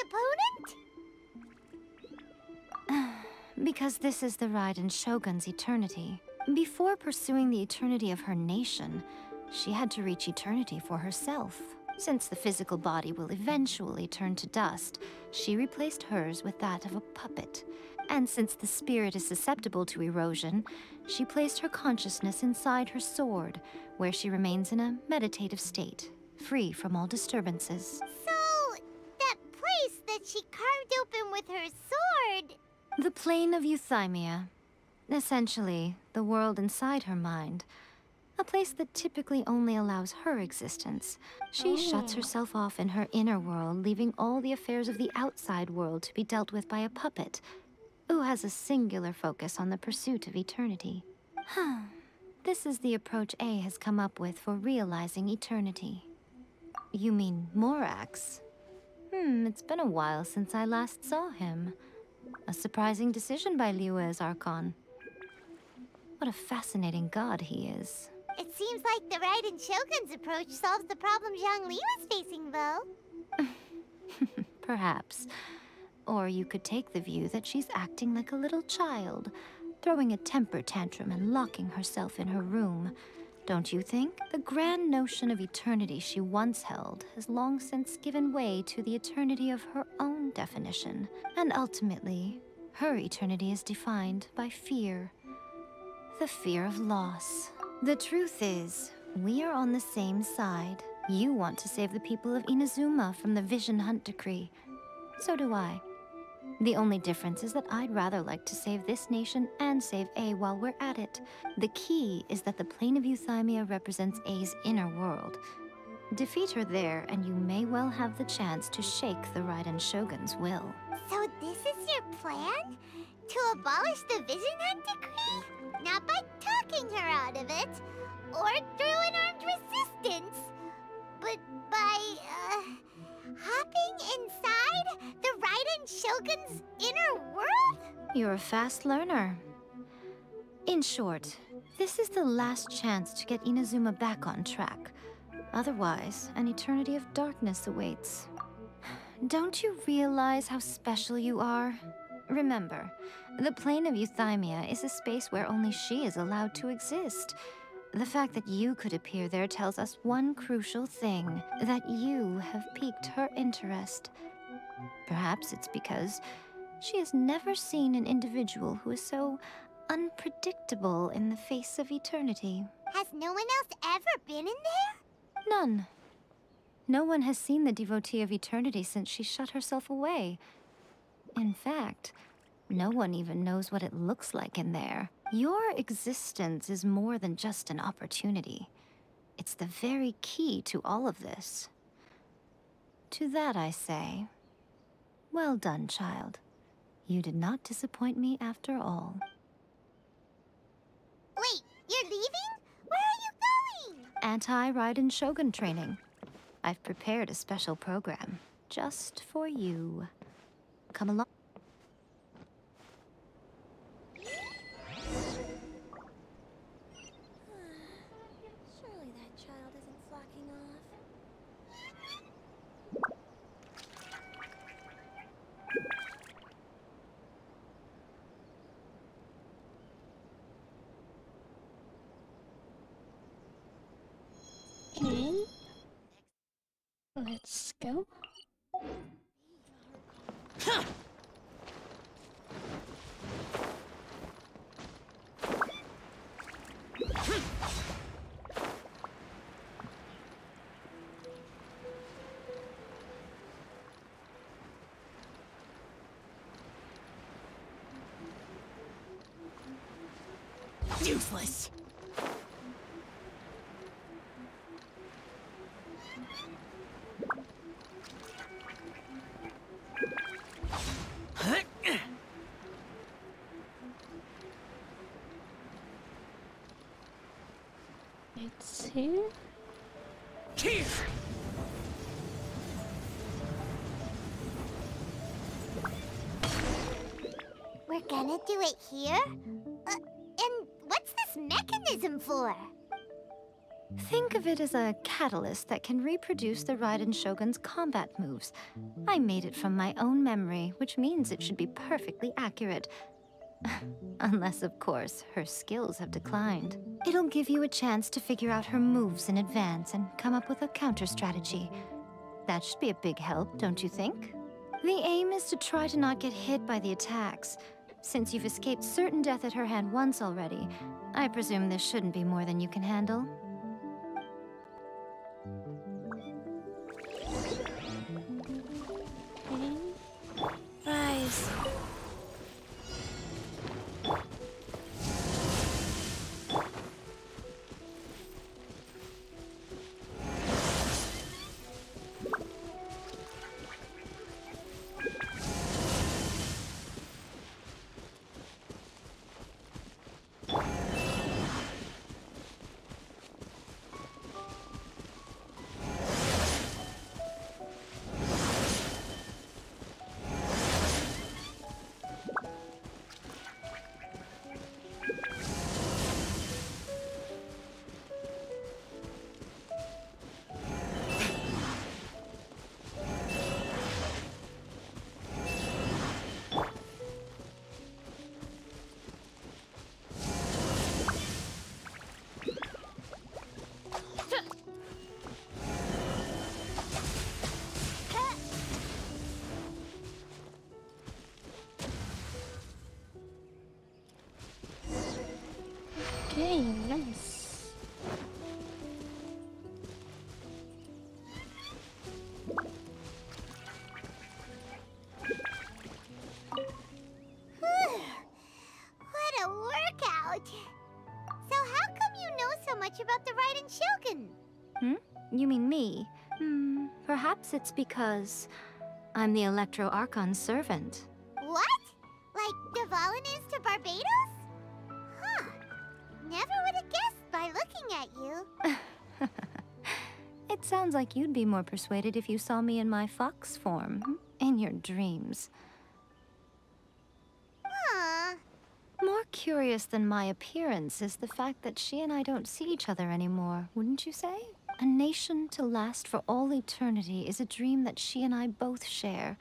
opponent? Because this is the Raiden Shogun's eternity. Before pursuing the eternity of her nation, she had to reach eternity for herself. Since the physical body will eventually turn to dust, she replaced hers with that of a puppet. And since the spirit is susceptible to erosion, she placed her consciousness inside her sword, where she remains in a meditative state, free from all disturbances. So, that place that she carved open with her sword... The plane of Euthymia. Essentially, the world inside her mind. A place that typically only allows her existence. She shuts herself off in her inner world, leaving all the affairs of the outside world to be dealt with by a puppet, who has a singular focus on the pursuit of eternity. This is the approach A has come up with for realizing eternity. You mean Morax? It's been a while since I last saw him. A surprising decision by Liyue's Archon. What a fascinating god he is. It seems like the Raiden Shogun's approach solves the problem Zhongli was facing, though. Perhaps. Or you could take the view that she's acting like a little child, throwing a temper tantrum and locking herself in her room. Don't you think? The grand notion of eternity she once held has long since given way to the eternity of her own definition. And ultimately, Her eternity is defined by fear. The fear of loss. The truth is, we are on the same side. You want to save the people of Inazuma from the Vision Hunt Decree. So do I. The only difference is that I'd rather like to save this nation and save A while we're at it. The key is that the plane of Euthymia represents A's inner world. Defeat her there, and you may well have the chance to shake the Raiden Shogun's will. So this is your plan? To abolish the Vision Hunt Decree? Not by talking her out of it, or through an armed resistance, but by, hopping inside the Raiden Shogun's inner world? You're a fast learner. In short, this is the last chance to get Inazuma back on track. Otherwise, an eternity of darkness awaits. Don't you realize how special you are? Remember, the plane of Euthymia is a space where only she is allowed to exist. The fact that you could appear there tells us one crucial thing, that you have piqued her interest. Perhaps it's because she has never seen an individual who is so unpredictable in the face of eternity. Has no one else ever been in there? None. No one has seen the devotee of eternity since she shut herself away. In fact, no one even knows what it looks like in there. Your existence is more than just an opportunity. It's the very key to all of this. To that I say, well done, child. You did not disappoint me after all. Wait, you're leaving? Where are you going? Anti-Raiden Shogun training. I've prepared a special program just for you. Come along. Surely that child isn't slacking off. Okay. Let's go. Useless. It's here. Here. We're gonna do it here? And what's this mechanism for? Think of it as a catalyst that can reproduce the Raiden Shogun's combat moves. I made it from my own memory, which means it should be perfectly accurate. Unless, of course, her skills have declined. It'll give you a chance to figure out her moves in advance and come up with a counter strategy. That should be a big help, don't you think? The aim is to try to not get hit by the attacks. Since you've escaped certain death at her hand once already, I presume this shouldn't be more than you can handle. Rise. Okay, nice. What a workout! So how come you know so much about the Raiden Shogun? You mean me? Perhaps it's because I'm the Electro Archon's servant. What? Like Devalin is to Barbados? Huh. Never would have guessed by looking at you. It sounds like you'd be more persuaded if you saw me in my fox form, in your dreams. Huh. More curious than my appearance is the fact that she and I don't see each other anymore, wouldn't you say? A nation to last for all eternity is a dream that she and I both share.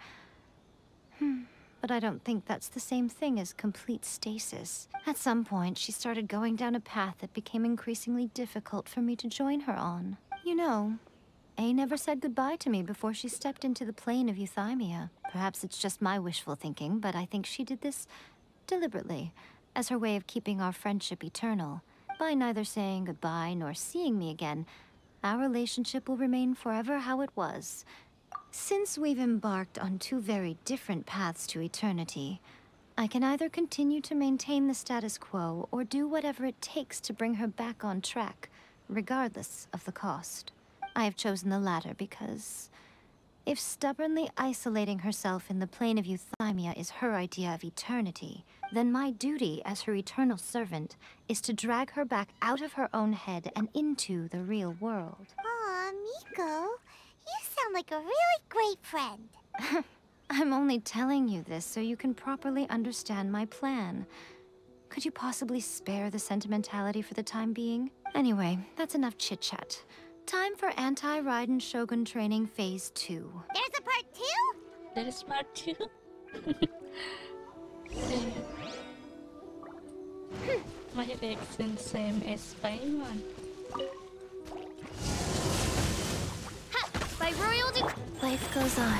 But I don't think that's the same thing as complete stasis. At some point, she started going down a path that became increasingly difficult for me to join her on. You know, Ae never said goodbye to me before she stepped into the plane of Euthymia. Perhaps it's just my wishful thinking, but I think she did this deliberately, as her way of keeping our friendship eternal. By neither saying goodbye nor seeing me again, our relationship will remain forever how it was. Since we've embarked on two very different paths to eternity, I can either continue to maintain the status quo or do whatever it takes to bring her back on track, regardless of the cost. I have chosen the latter because if stubbornly isolating herself in the plane of Euthymia is her idea of eternity, then my duty as her eternal servant is to drag her back out of her own head and into the real world. Aw, Miko, you sound like a really great friend. I'm only telling you this so you can properly understand my plan. Could you possibly spare the sentimentality for the time being? Anyway, that's enough chit-chat. Time for Anti-Raiden Shogun Training Phase 2. There's a part 2? There is part 2? My reaction same as paimon. By royal Life goes on.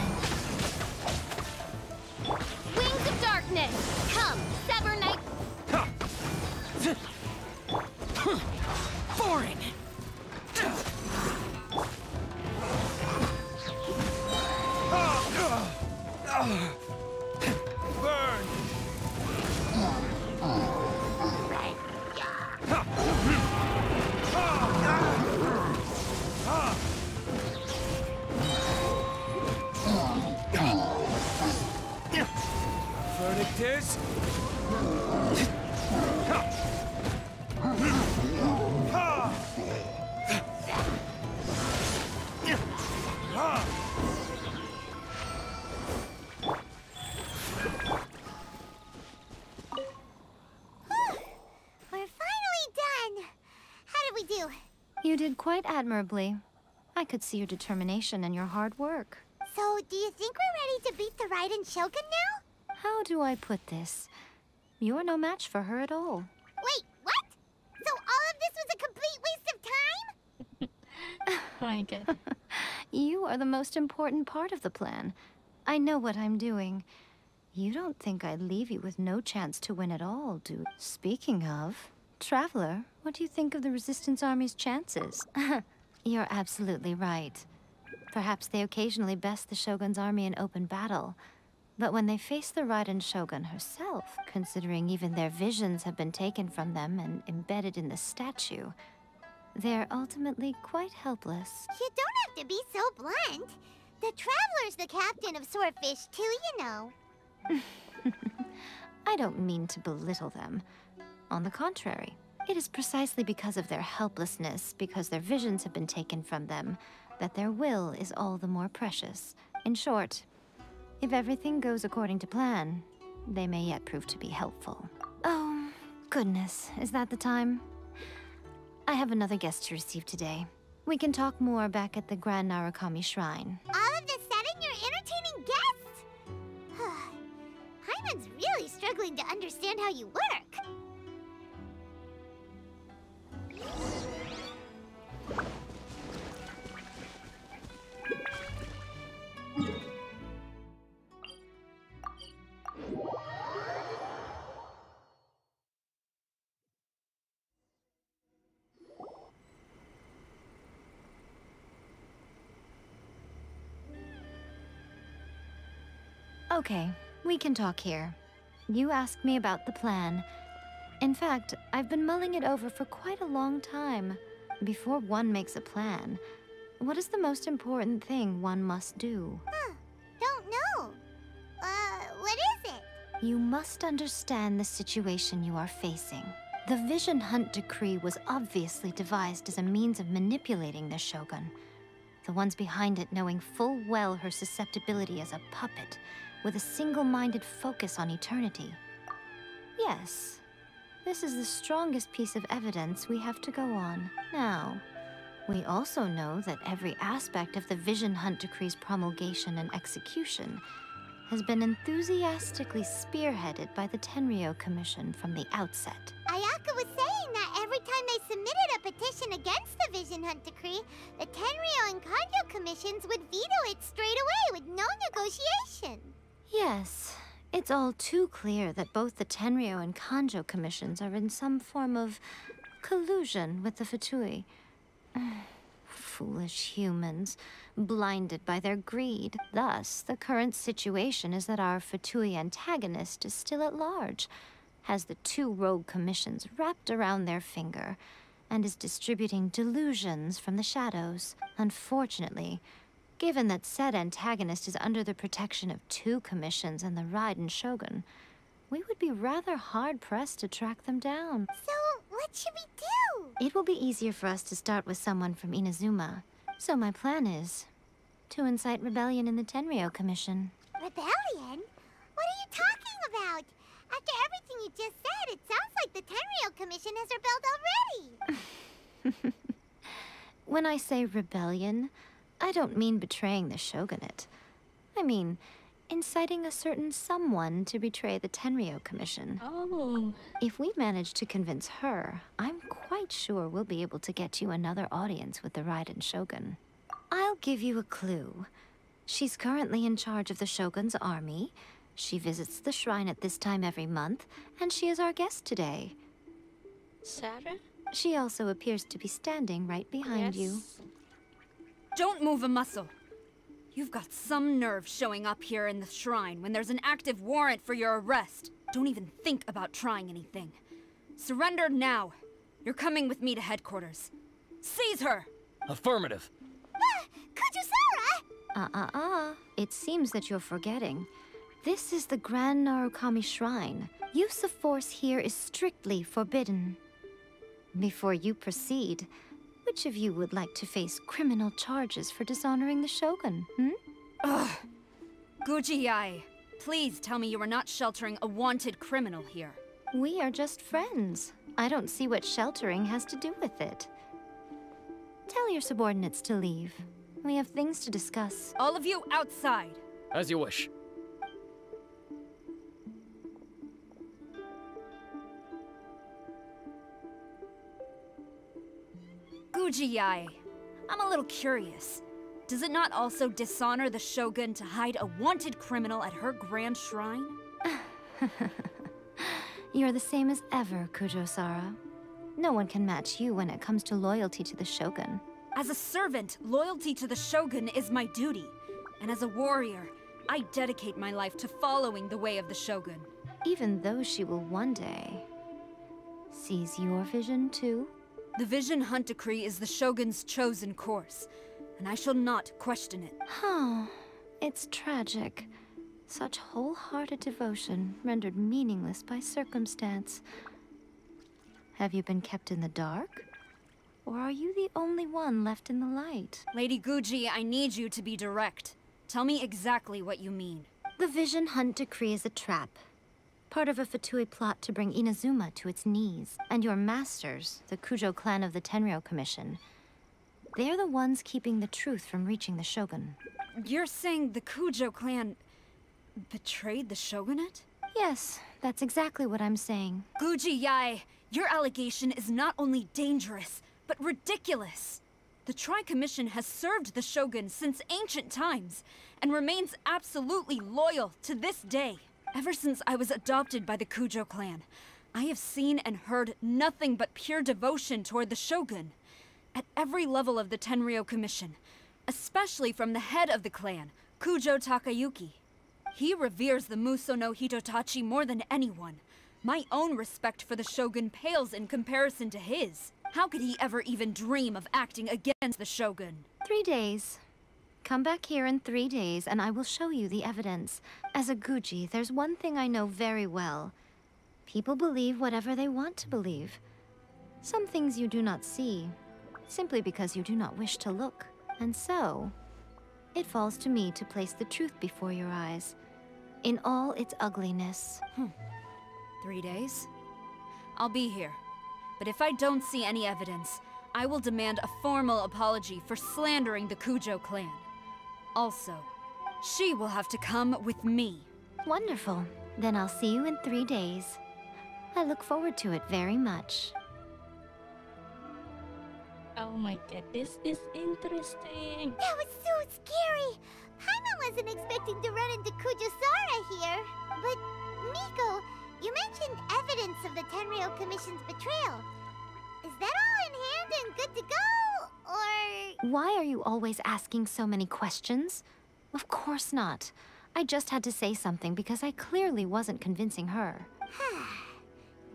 Wings of darkness! Come, sever night! Boring! Burn! Verdict is... We're finally done! How did we do? You did quite admirably. I could see your determination and your hard work. So, do you think we're ready to beat the Raiden Shogun now? How do I put this? You're no match for her at all. Wait, what? So all of this was a complete waste of time? Oh my god. You are the most important part of the plan. I know what I'm doing. You don't think I'd leave you with no chance to win at all, do you? Speaking of, Traveler, what do you think of the Resistance Army's chances? You're absolutely right. Perhaps they occasionally best the Shogun's army in open battle. But when they face the Raiden Shogun herself, considering even their visions have been taken from them and embedded in the statue, they're ultimately quite helpless. You don't have to be so blunt. The Traveler's the captain of Swordfish II, you know. I don't mean to belittle them. On the contrary, it is precisely because of their helplessness, because their visions have been taken from them, that their will is all the more precious. In short, if everything goes according to plan, they may yet prove to be helpful. Oh, goodness, is that the time? I have another guest to receive today. We can talk more back at the Grand Narukami Shrine. All of the sudden, you're entertaining guests? Paimon's really struggling to understand how you work. Okay, we can talk here. You asked me about the plan. In fact, I've been mulling it over for quite a long time. Before one makes a plan, what is the most important thing one must do? Don't know. What is it? You must understand the situation you are facing. The Vision Hunt Decree was obviously devised as a means of manipulating the Shogun. The ones behind it knowing full well her susceptibility as a puppet, with a single-minded focus on eternity. Yes, this is the strongest piece of evidence we have to go on. Now, we also know that every aspect of the Vision Hunt Decree's promulgation and execution has been enthusiastically spearheaded by the Tenryou Commission from the outset. Ayaka was saying that every time they submitted a petition against the Vision Hunt Decree, the Tenryou and Kujou commissions would veto it straight away with no negotiation. Yes, it's all too clear that both the Tenryou and Kujou commissions are in some form of collusion with the Fatui. Foolish humans, blinded by their greed. Thus, the current situation is that our Fatui antagonist is still at large, has the two rogue commissions wrapped around their finger, and is distributing delusions from the shadows. Unfortunately, given that said antagonist is under the protection of two commissions and the Raiden Shogun, we would be rather hard-pressed to track them down. So, what should we do? It will be easier for us to start with someone from Inazuma. So my plan is to incite rebellion in the Tenryou Commission. Rebellion? What are you talking about? After everything you just said, it sounds like the Tenryou Commission has rebelled already. When I say rebellion, I don't mean betraying the shogunate. I mean inciting a certain someone to betray the Tenryou Commission. Oh. If we manage to convince her, I'm quite sure we'll be able to get you another audience with the Raiden Shogun. I'll give you a clue. She's currently in charge of the Shogun's army. She visits the shrine at this time every month, and she is our guest today. Sara? She also appears to be standing right behind you. Don't move a muscle. You've got some nerve showing up here in the shrine when there's an active warrant for your arrest. Don't even think about trying anything. Surrender now. You're coming with me to headquarters. Seize her! Affirmative. Kujou Sara! It seems that you're forgetting. This is the Grand Narukami Shrine. Use of force here is strictly forbidden. Before you proceed, which of you would like to face criminal charges for dishonoring the Shogun, Ugh. Guji Yae, please tell me you are not sheltering a wanted criminal here. We are just friends. I don't see what sheltering has to do with it. Tell your subordinates to leave. We have things to discuss. All of you outside. As you wish. Guji Yae, I'm a little curious. Does it not also dishonor the Shogun to hide a wanted criminal at her grand shrine? You're the same as ever, Kujou Sara. No one can match you when it comes to loyalty to the Shogun. As a servant, loyalty to the Shogun is my duty. And as a warrior, I dedicate my life to following the way of the Shogun. Even though she will one day seize your vision too? The Vision Hunt Decree is the Shogun's chosen course, and I shall not question it. Oh, it's tragic. Such wholehearted devotion rendered meaningless by circumstance. Have you been kept in the dark? Or are you the only one left in the light? Lady Guji, I need you to be direct. Tell me exactly what you mean. The Vision Hunt Decree is a trap. Part of a Fatui plot to bring Inazuma to its knees. And your masters, the Kujou clan of the Tenryou Commission, they're the ones keeping the truth from reaching the Shogun. You're saying the Kujou clan betrayed the Shogunate? Yes, that's exactly what I'm saying. Guji Yae, your allegation is not only dangerous, but ridiculous. The Tri-Commission has served the Shogun since ancient times, and remains absolutely loyal to this day. Ever since I was adopted by the Kujou clan, I have seen and heard nothing but pure devotion toward the Shogun. At every level of the Tenryou Commission, especially from the head of the clan, Kujou Takayuki. He reveres the Muso no Hitotachi more than anyone. My own respect for the Shogun pales in comparison to his. How could he ever even dream of acting against the Shogun? 3 days. Come back here in 3 days and I will show you the evidence. As a Guji, there's one thing I know very well. People believe whatever they want to believe. Some things you do not see, simply because you do not wish to look. And so, it falls to me to place the truth before your eyes, in all its ugliness. 3 days? I'll be here. But if I don't see any evidence, I will demand a formal apology for slandering the Kujou clan. Also, she will have to come with me. Wonderful. Then I'll see you in 3 days. I look forward to it very much. Oh my god, this is interesting. That was so scary. Paimon wasn't expecting to run into Kujou Sara here. But, Miko, you mentioned evidence of the Tenryou Commission's betrayal. Is that all in hand and good to go, or...? Why are you always asking so many questions? Of course not. I just had to say something because I clearly wasn't convincing her.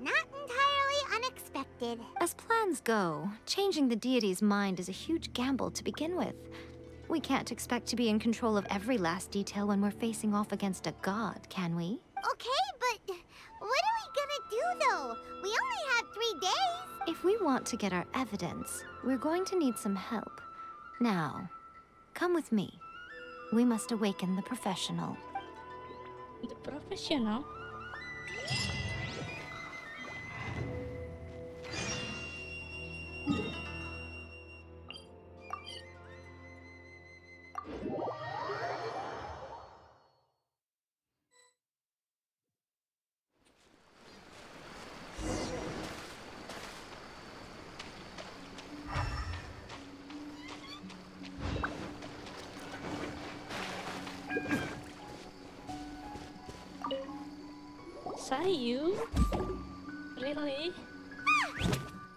Not entirely unexpected. As plans go, changing the deity's mind is a huge gamble to begin with. We can't expect to be in control of every last detail when we're facing off against a god, can we? Okay, but what are we gonna do, though? We only have 3 days. If we want to get our evidence, we're going to need some help. Now, come with me. We must awaken the professional. The professional? Sayu? Really?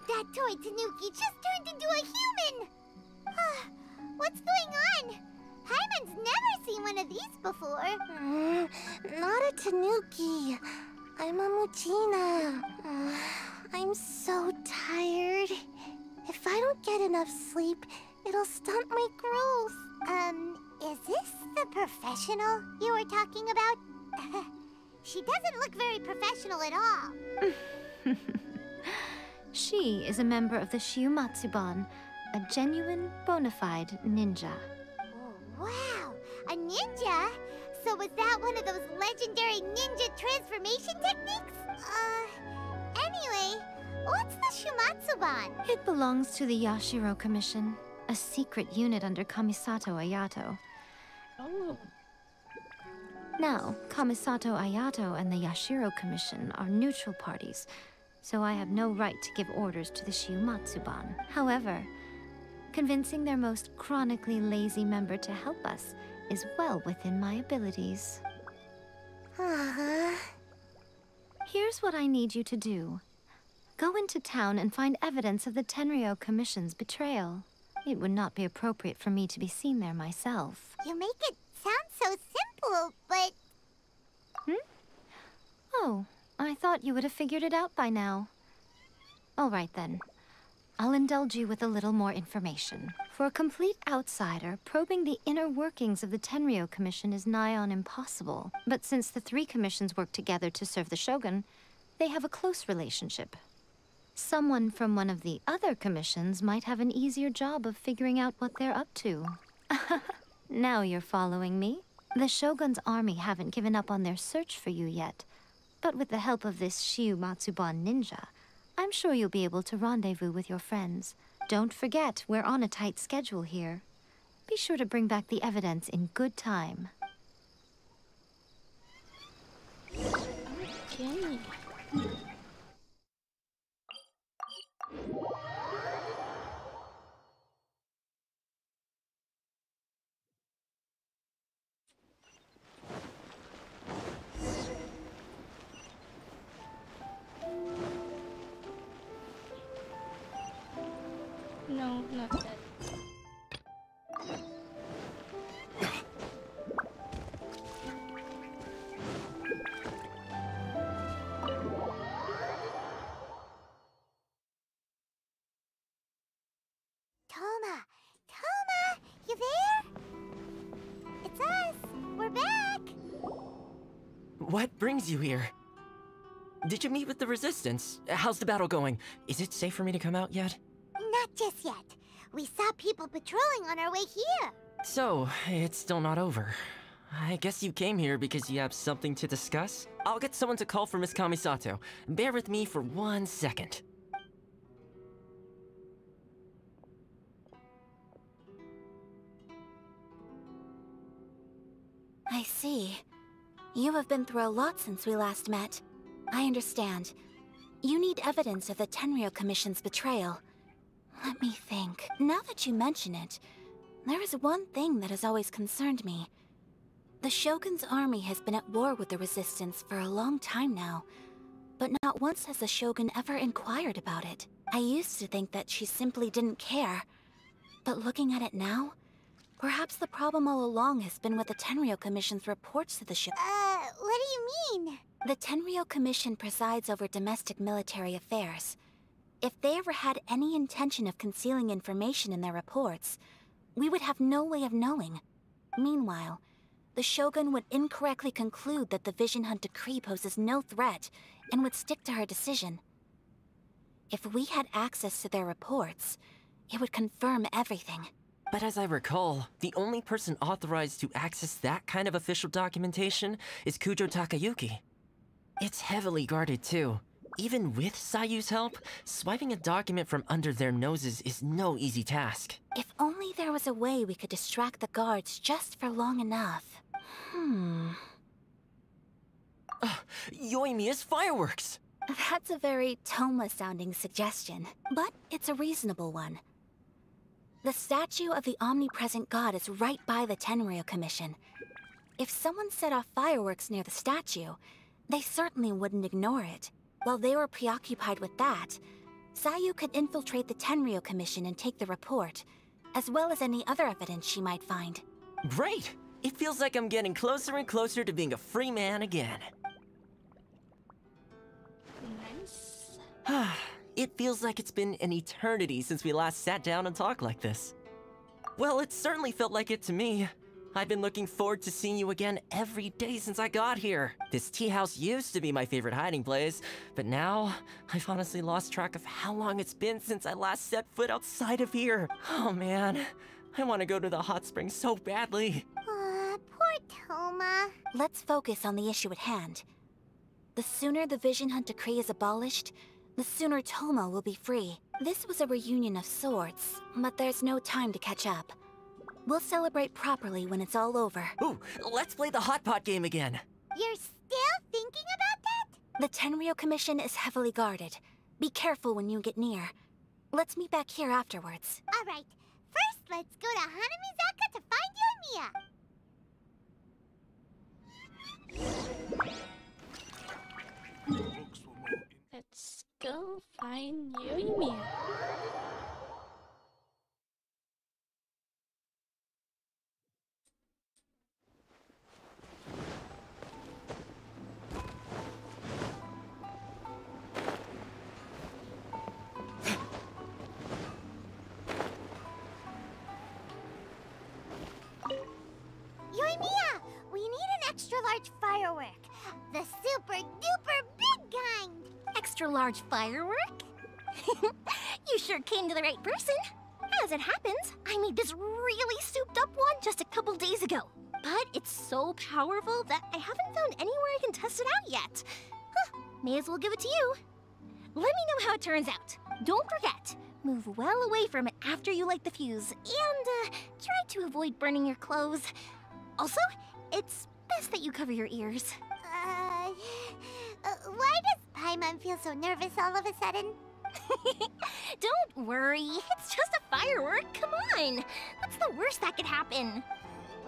That toy Tanuki just turned into a human! What's going on? Paimon's never seen one of these before. Not a Tanuki. I'm a Muchina. I'm so tired. If I don't get enough sleep, it'll stunt my growth. Is this the professional you were talking about? She doesn't look very professional at all. She is a member of the Shiumatsuban, a genuine, bona fide ninja. Oh, wow! A ninja? So was that one of those legendary ninja transformation techniques? Anyway, what's the Shiumatsuban? It belongs to the Yashiro Commission, a secret unit under Kamisato Ayato. Oh. Now, Kamisato Ayato and the Yashiro Commission are neutral parties, so I have no right to give orders to the Shiumatsuban. However, convincing their most chronically lazy member to help us is well within my abilities. Here's what I need you to do. Go into town and find evidence of the Tenryou Commission's betrayal. It would not be appropriate for me to be seen there myself. You make it sound so simple, but... Oh, I thought you would have figured it out by now. All right then. I'll indulge you with a little more information. For a complete outsider, probing the inner workings of the Tenryou Commission is nigh on impossible. But since the 3 commissions work together to serve the Shogun, they have a close relationship. Someone from one of the other commissions might have an easier job of figuring out what they're up to. Now you're following me. The Shogun's army haven't given up on their search for you yet. But with the help of this Shiumatsuban ninja, I'm sure you'll be able to rendezvous with your friends. Don't forget, we're on a tight schedule here. Be sure to bring back the evidence in good time. Okay. No, not that. What brings you here? Did you meet with the Resistance? How's the battle going? Is it safe for me to come out yet? Not just yet. We saw people patrolling on our way here. So, it's still not over. I guess you came here because you have something to discuss? I'll get someone to call for Miss Kamisato. Bear with me for 1 second. I see. You have been through a lot since we last met. I understand. You need evidence of the Tenryou Commission's betrayal. Let me think. Now that you mention it, there is one thing that has always concerned me. The Shogun's army has been at war with the Resistance for a long time now, but not once has the Shogun ever inquired about it. I used to think that she simply didn't care, but looking at it now, perhaps the problem all along has been with the Tenryou Commission's reports to the Shogun. What do you mean? The Tenryou Commission presides over domestic military affairs. If they ever had any intention of concealing information in their reports, we would have no way of knowing. Meanwhile, the Shogun would incorrectly conclude that the Vision Hunt decree poses no threat and would stick to her decision. If we had access to their reports, it would confirm everything. But as I recall, the only person authorized to access that kind of official documentation is Kujou Takayuki. It's heavily guarded too. Even with Sayu's help, swiping a document from under their noses is no easy task. If only there was a way we could distract the guards just for long enough. Yoimiya's fireworks! That's a very Thoma-sounding suggestion, but it's a reasonable one. The statue of the omnipresent god is right by the Tenryou Commission. If someone set off fireworks near the statue, they certainly wouldn't ignore it. While they were preoccupied with that, Sayu could infiltrate the Tenryou Commission and take the report, as well as any other evidence she might find. Great! It feels like I'm getting closer and closer to being a free man again. Nice. It feels like it's been an eternity since we last sat down and talked like this. Well, it certainly felt like it to me. I've been looking forward to seeing you again every day since I got here. This tea house used to be my favorite hiding place, but now I've honestly lost track of how long it's been since I last set foot outside of here. Oh man, I want to go to the hot springs so badly. Poor Thoma. Let's focus on the issue at hand. The sooner the Vision Hunt decree is abolished, the sooner Thoma will be free. This was a reunion of sorts, but there's no time to catch up. We'll celebrate properly when it's all over. Ooh, let's play the hot pot game again. You're still thinking about that? The Tenryou Commission is heavily guarded. Be careful when you get near. Let's meet back here afterwards. Alright, first let's go to Hanamizaka to find Yoimiya. Let's go find Yoimiya. Yoimiya, we need an extra-large firework. The super-duper big kind. Extra-large firework? You sure came to the right person. As it happens, I made this really souped-up one just a couple days ago. But it's so powerful that I haven't found anywhere I can test it out yet. May as well give it to you. Let me know how it turns out. Don't forget, move well away from it after you light the fuse, and try to avoid burning your clothes. Also, it's best that you cover your ears. Why does Paimon feel so nervous all of a sudden? Don't worry, it's just a firework, come on. What's the worst that could happen?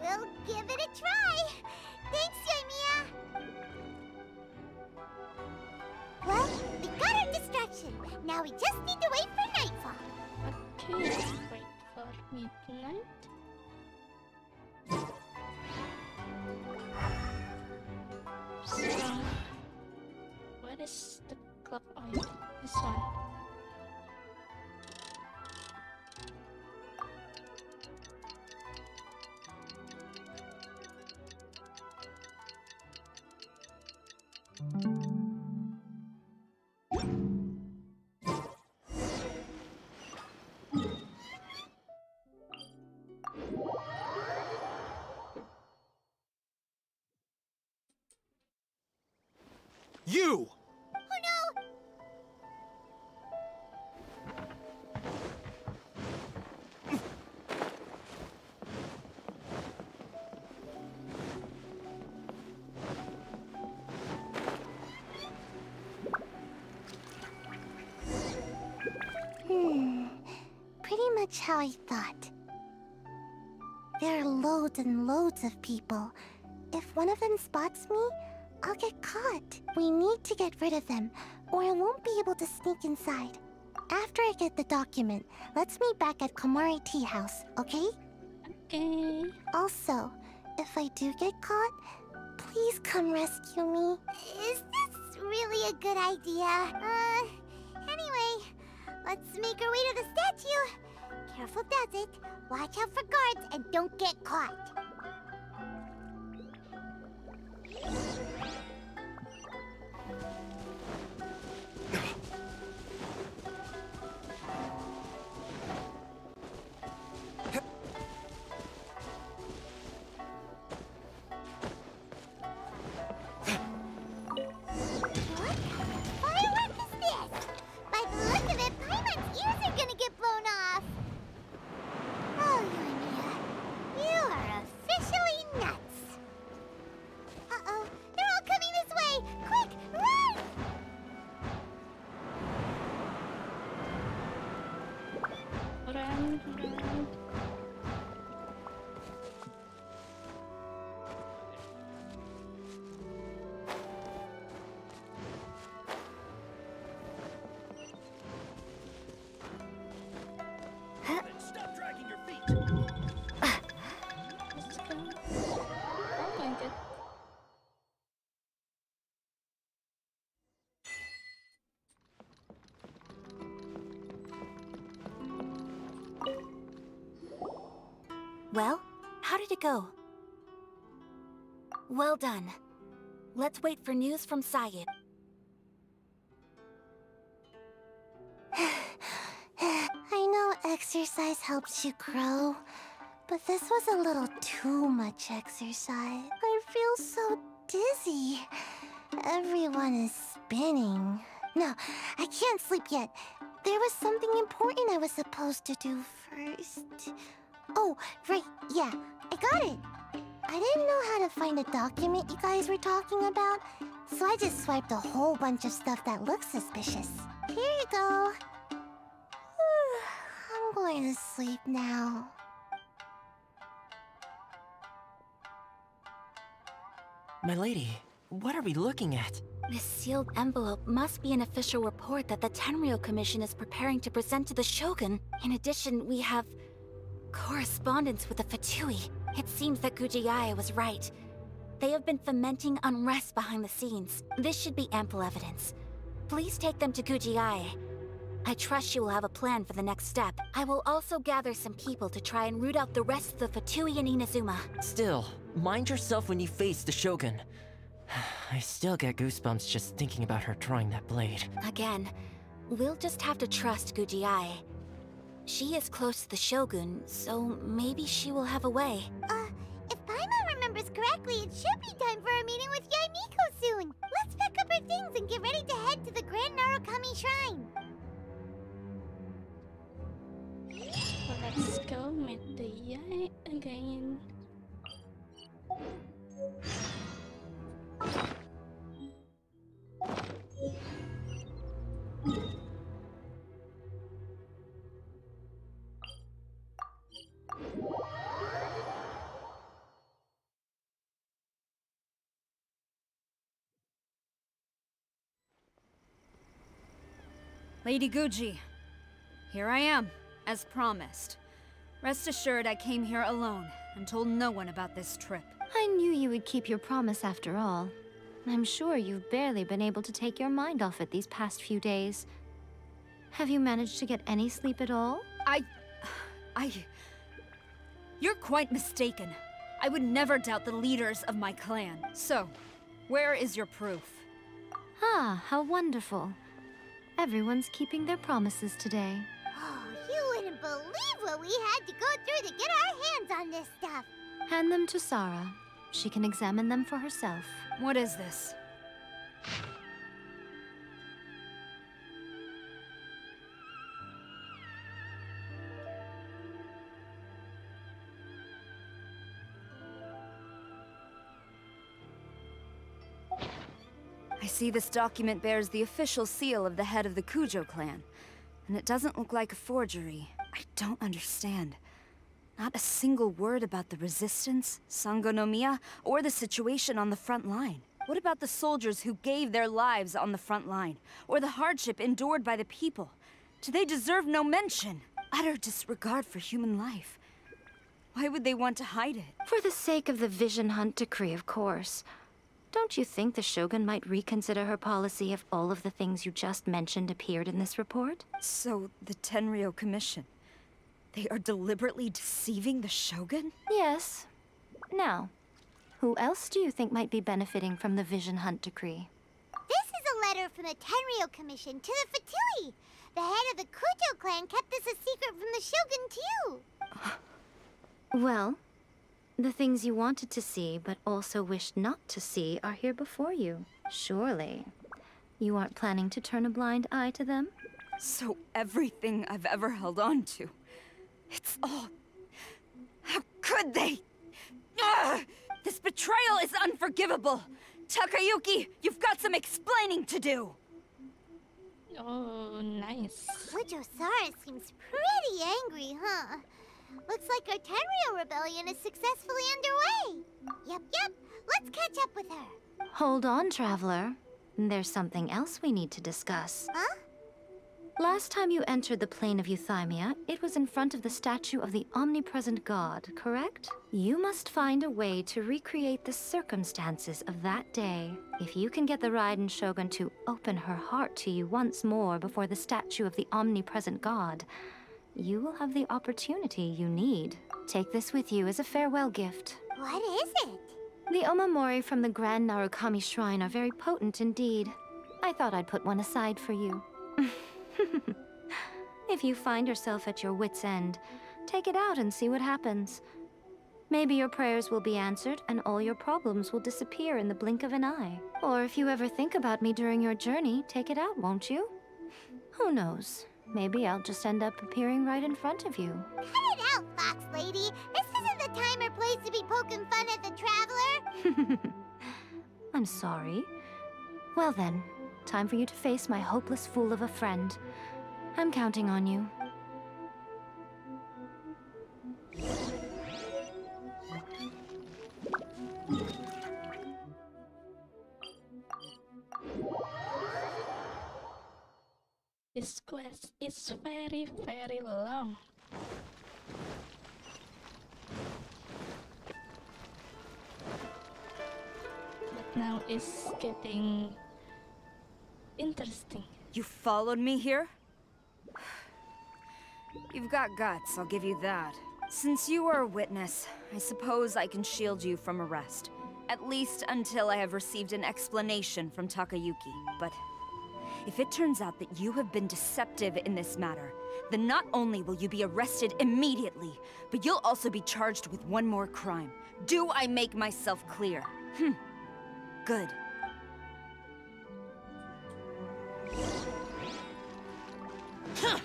We'll give it a try. Thanks, Yoimiya. Well, we got our distraction. Now we just need to wait for nightfall. Okay, let's wait for midnight. So, what is the clock on? This one. You! Oh no! Pretty much how I thought. There are loads and loads of people. If one of them spots me, I'll get caught. We need to get rid of them, or I won't be able to sneak inside. After I get the document, let's meet back at Kumore Teahouse, okay? Okay. Also, if I do get caught, please come rescue me. Is this really a good idea? Anyway, let's make our way to the statue. Careful does it. Watch out for guards and don't get caught. Well, how did it go? Well done. Let's wait for news from Sayed. I know exercise helps you grow, but this was a little too much exercise. I feel so dizzy. Everyone is spinning. No, I can't sleep yet. There was something important I was supposed to do first. Oh, right, yeah, I got it. I didn't know how to find a document you guys were talking about, so I just swiped a whole bunch of stuff that looks suspicious. Here you go. I'm going to sleep now. My lady, what are we looking at? This sealed envelope must be an official report that the Tenryou Commission is preparing to present to the Shogun. In addition, we have correspondence with the Fatui. It seems that Yae was right. They have been fomenting unrest behind the scenes. This should be ample evidence. Please take them to Yae. I trust you will have a plan for the next step. I will also gather some people to try and root out the rest of the Fatui in Inazuma. Still, mind yourself when you face the Shogun. I still get goosebumps just thinking about her drawing that blade. Again, we'll just have to trust Yae. She is close to the Shogun, so maybe she will have a way. If paimon remembers correctly, it should be time for a meeting with Yae Miko soon. Let's pack up our things and get ready to head to the Grand Narukami Shrine. Let's go meet the Yae again. Lady Guji, here I am, as promised. Rest assured I came here alone and told no one about this trip. I knew you would keep your promise after all. I'm sure you've barely been able to take your mind off it these past few days. Have you managed to get any sleep at all? You're quite mistaken. I would never doubt the leaders of my clan. So, where is your proof? Ah, how wonderful. Everyone's keeping their promises today. Oh, you wouldn't believe what we had to go through to get our hands on this stuff. Hand them to Sara. She can examine them for herself. What is this? I see this document bears the official seal of the head of the Kujou clan. And it doesn't look like a forgery. I don't understand. Not a single word about the resistance, Sangonomiya, or the situation on the front line. What about the soldiers who gave their lives on the front line? Or the hardship endured by the people? Do they deserve no mention? Utter disregard for human life. Why would they want to hide it? For the sake of the Vision Hunt decree, of course. Don't you think the Shogun might reconsider her policy if all of the things you just mentioned appeared in this report? So, the Tenryou Commission... they are deliberately deceiving the Shogun? Yes. Now, who else do you think might be benefiting from the Vision Hunt decree? This is a letter from the Tenryou Commission to the Fatui. The head of the Kujou clan kept this a secret from the Shogun, too. Well, the things you wanted to see but also wished not to see are here before you. Surely, you aren't planning to turn a blind eye to them? So everything I've ever held on to, it's all... How could they? Ugh! This betrayal is unforgivable! Takayuki, you've got some explaining to do! Oh, nice. Kujou Sara seems pretty angry, huh? Looks like our Tenryou rebellion is successfully underway. Yep. Let's catch up with her. Hold on, Traveler. There's something else we need to discuss. Huh? Last time you entered the plane of Euthymia, it was in front of the statue of the omnipresent god, correct? You must find a way to recreate the circumstances of that day. If you can get the Raiden Shogun to open her heart to you once more before the statue of the omnipresent god, you will have the opportunity you need. Take this with you as a farewell gift. What is it? The omamori from the Grand Narukami Shrine are very potent indeed. I thought I'd put one aside for you. If you find yourself at your wit's end, take it out and see what happens. Maybe your prayers will be answered and all your problems will disappear in the blink of an eye. Or if you ever think about me during your journey, take it out, won't you? Who knows? Maybe I'll just end up appearing right in front of you. Cut it out, Fox Lady! This isn't the time or place to be poking fun at the Traveler! I'm sorry. Well then, time for you to face my hopeless fool of a friend. I'm counting on you. This quest is very, very long. But now it's getting interesting. You followed me here? You've got guts, I'll give you that. Since you are a witness, I suppose I can shield you from arrest. At least until I have received an explanation from Takayuki. But if it turns out that you have been deceptive in this matter, then not only will you be arrested immediately, but you'll also be charged with one more crime. Do I make myself clear? Good. Huh.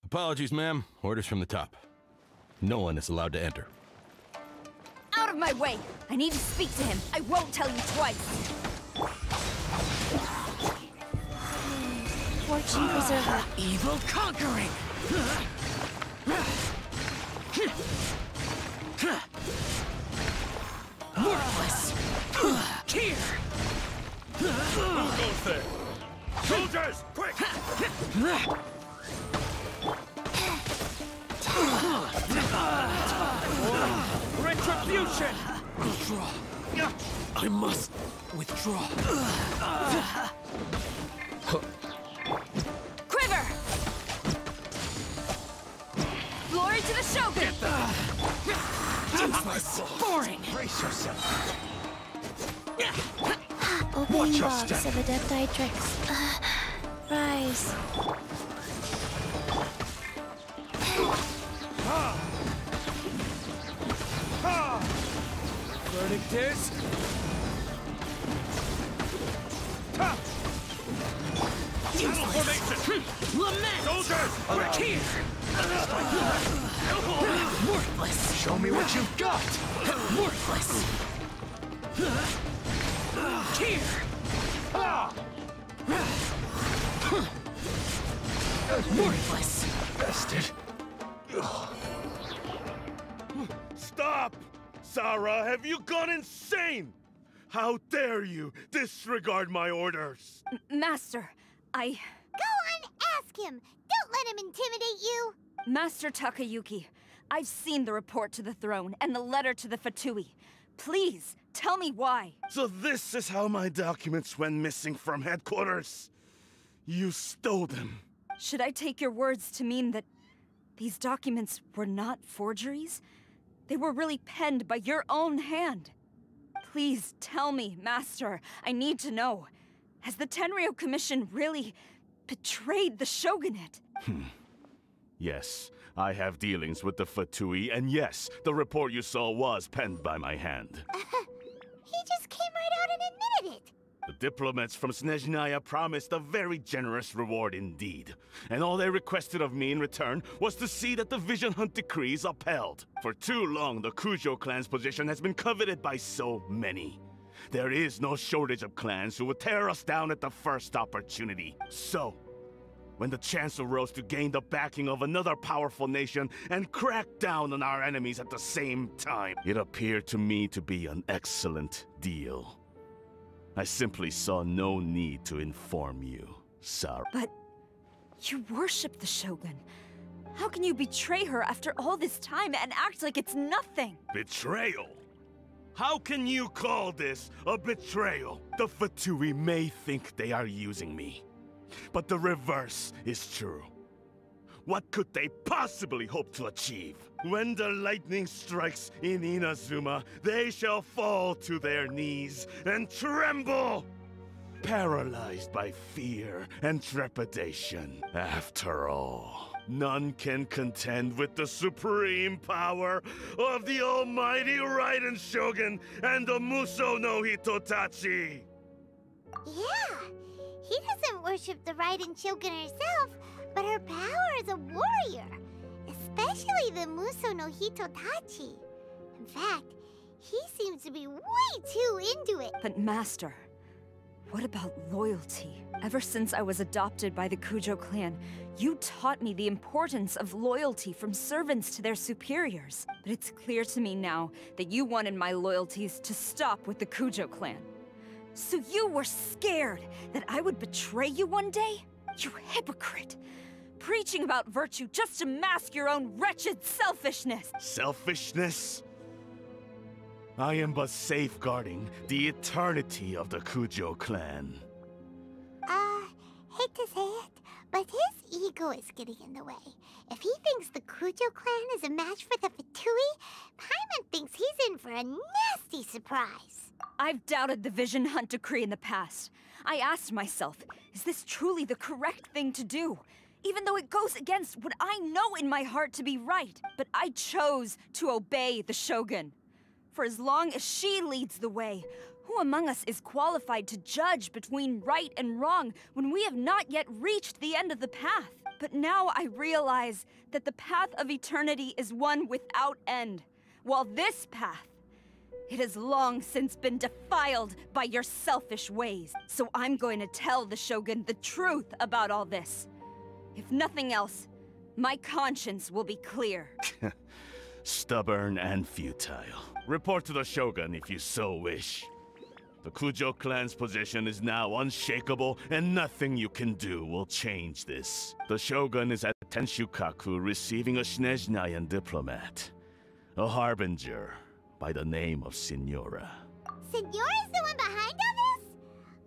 Apologies, ma'am. Orders from the top. No one is allowed to enter. Out of my way! I need to speak to him. I won't tell you twice. Fortune preserver. Evil conquering! Worthless! Here! Who goes there? Soldiers, quick! Retribution! I must withdraw. Quiver! Glory to the Shogun! Useless! Boring! Brace yourself. Opening your box step. of Adepti-Trix. Rise. Verdict is... Formation! Lament! Soldiers, quick! Here! Worthless! Show me what you've got! Worthless! Here! Worthless! Bested. Stop! Sara, have you gone insane? How dare you disregard my orders? Master, Go on, ask him! Don't let him intimidate you! Master Takayuki, I've seen the report to the throne and the letter to the Fatui. Please, tell me why. So this is how my documents went missing from headquarters? You stole them. Should I take your words to mean that these documents were not forgeries? They were really penned by your own hand. Please tell me, Master. I need to know. Has the Tenryou Commission really betrayed the Shogunate? Yes, I have dealings with the Fatui, and yes, the report you saw was penned by my hand. He just came right out and admitted it! The diplomats from Snezhnaya promised a very generous reward indeed, and all they requested of me in return was to see that the Vision Hunt decree is upheld. For too long, the Kujou clan's position has been coveted by so many. There is no shortage of clans who would tear us down at the first opportunity. So, when the chance arose to gain the backing of another powerful nation and crack down on our enemies at the same time, it appeared to me to be an excellent deal. I simply saw no need to inform you, Sara. But you worship the Shogun. How can you betray her after all this time and act like it's nothing? Betrayal? How can you call this a betrayal? The Fatui may think they are using me, but the reverse is true. What could they possibly hope to achieve? When the lightning strikes in Inazuma, they shall fall to their knees and tremble, paralyzed by fear and trepidation. After all, none can contend with the supreme power of the almighty Raiden Shogun and the Muso no Hitotachi! Yeah, he doesn't worship the Raiden Shogun herself, but her power as a warrior, especially the Muso no Hitotachi. In fact, he seems to be way too into it. But Master, what about loyalty? Ever since I was adopted by the Kujou clan, you taught me the importance of loyalty from servants to their superiors. But it's clear to me now that you wanted my loyalties to stop with the Kujou clan. So you were scared that I would betray you one day? You hypocrite! Preaching about virtue just to mask your own wretched selfishness! Selfishness? I am but safeguarding the eternity of the Kujou clan. Hate to say it, but his ego is getting in the way. If he thinks the Kujou clan is a match for the Fatui, Paimon thinks he's in for a nasty surprise. I've doubted the Vision Hunt decree in the past. I asked myself, is this truly the correct thing to do? Even though it goes against what I know in my heart to be right. But I chose to obey the Shogun. For as long as she leads the way, who among us is qualified to judge between right and wrong when we have not yet reached the end of the path? But now I realize that the path of eternity is one without end, while this path, it has long since been defiled by your selfish ways. So I'm going to tell the Shogun the truth about all this. If nothing else, my conscience will be clear. Stubborn and futile. Report to the Shogun if you so wish. The Kujou clan's position is now unshakable, and nothing you can do will change this. The Shogun is at Tenshukaku receiving a Snezhnayan diplomat, a harbinger by the name of Signora. Signora's the one behind all this?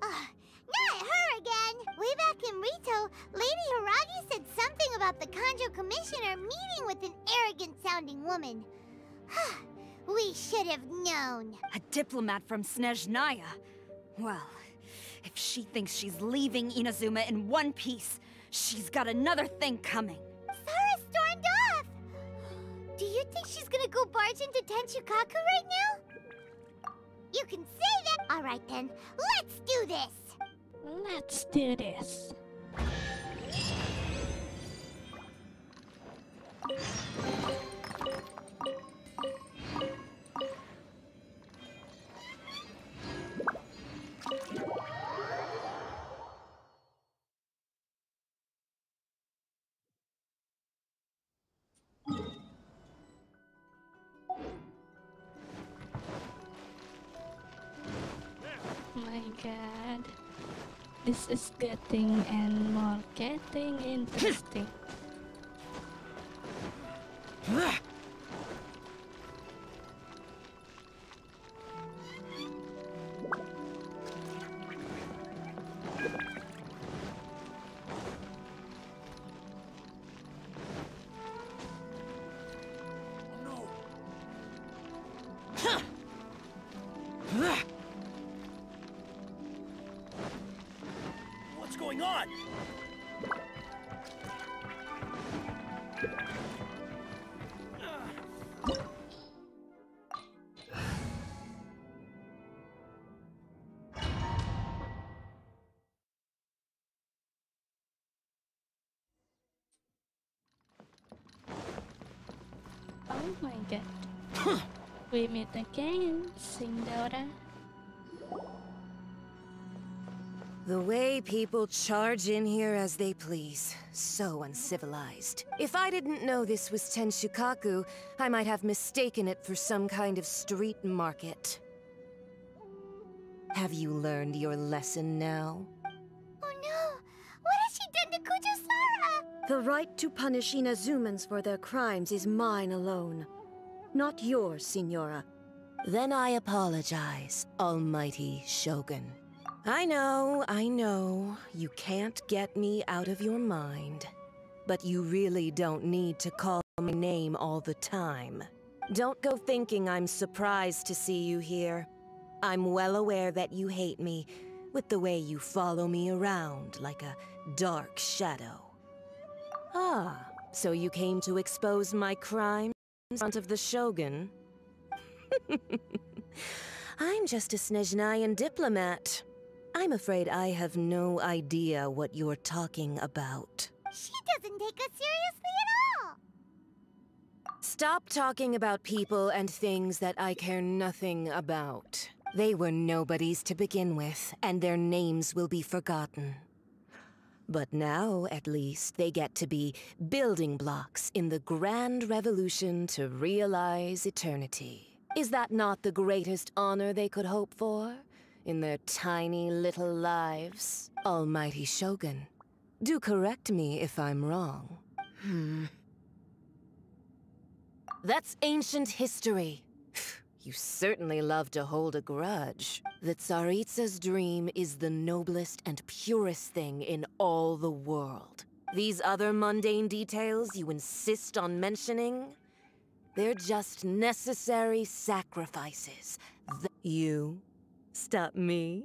Not her again! Way back in Rito, Lady Hiragi said something about the Kanjo Commissioner meeting with an arrogant-sounding woman. We should have known. A diplomat from Snezhnaya. Well, if she thinks she's leaving Inazuma in one piece, she's got another thing coming. Sara stormed off! Do you think she's gonna go barge into Tenshukaku right now? You can say that! Alright then, let's do this! Let's do this. My god. This is getting interesting. What's going on? Oh my god. We meet again, Signora. The way people charge in here as they please. So uncivilized. If I didn't know this was Tenshukaku, I might have mistaken it for some kind of street market. Have you learned your lesson now? Oh no! What has she done to Kujou Sara? The right to punish Inazumans for their crimes is mine alone. Not yours, Signora. Then I apologize, Almighty Shogun. I know, you can't get me out of your mind. But you really don't need to call my name all the time. Don't go thinking I'm surprised to see you here. I'm well aware that you hate me, with the way you follow me around like a dark shadow. Ah, so you came to expose my crimes in front of the Shogun? I'm just a Snezhnayan diplomat. I'm afraid I have no idea what you're talking about. She doesn't take us seriously at all! Stop talking about people and things that I care nothing about. They were nobodies to begin with, and their names will be forgotten. But now, at least, they get to be building blocks in the grand revolution to realize eternity. Is that not the greatest honor they could hope for? In their tiny little lives? Almighty Shogun, do correct me if I'm wrong. That's ancient history. You certainly love to hold a grudge. The Tsaritsa's dream is the noblest and purest thing in all the world. These other mundane details you insist on mentioning, they're just necessary sacrifices. You stop me?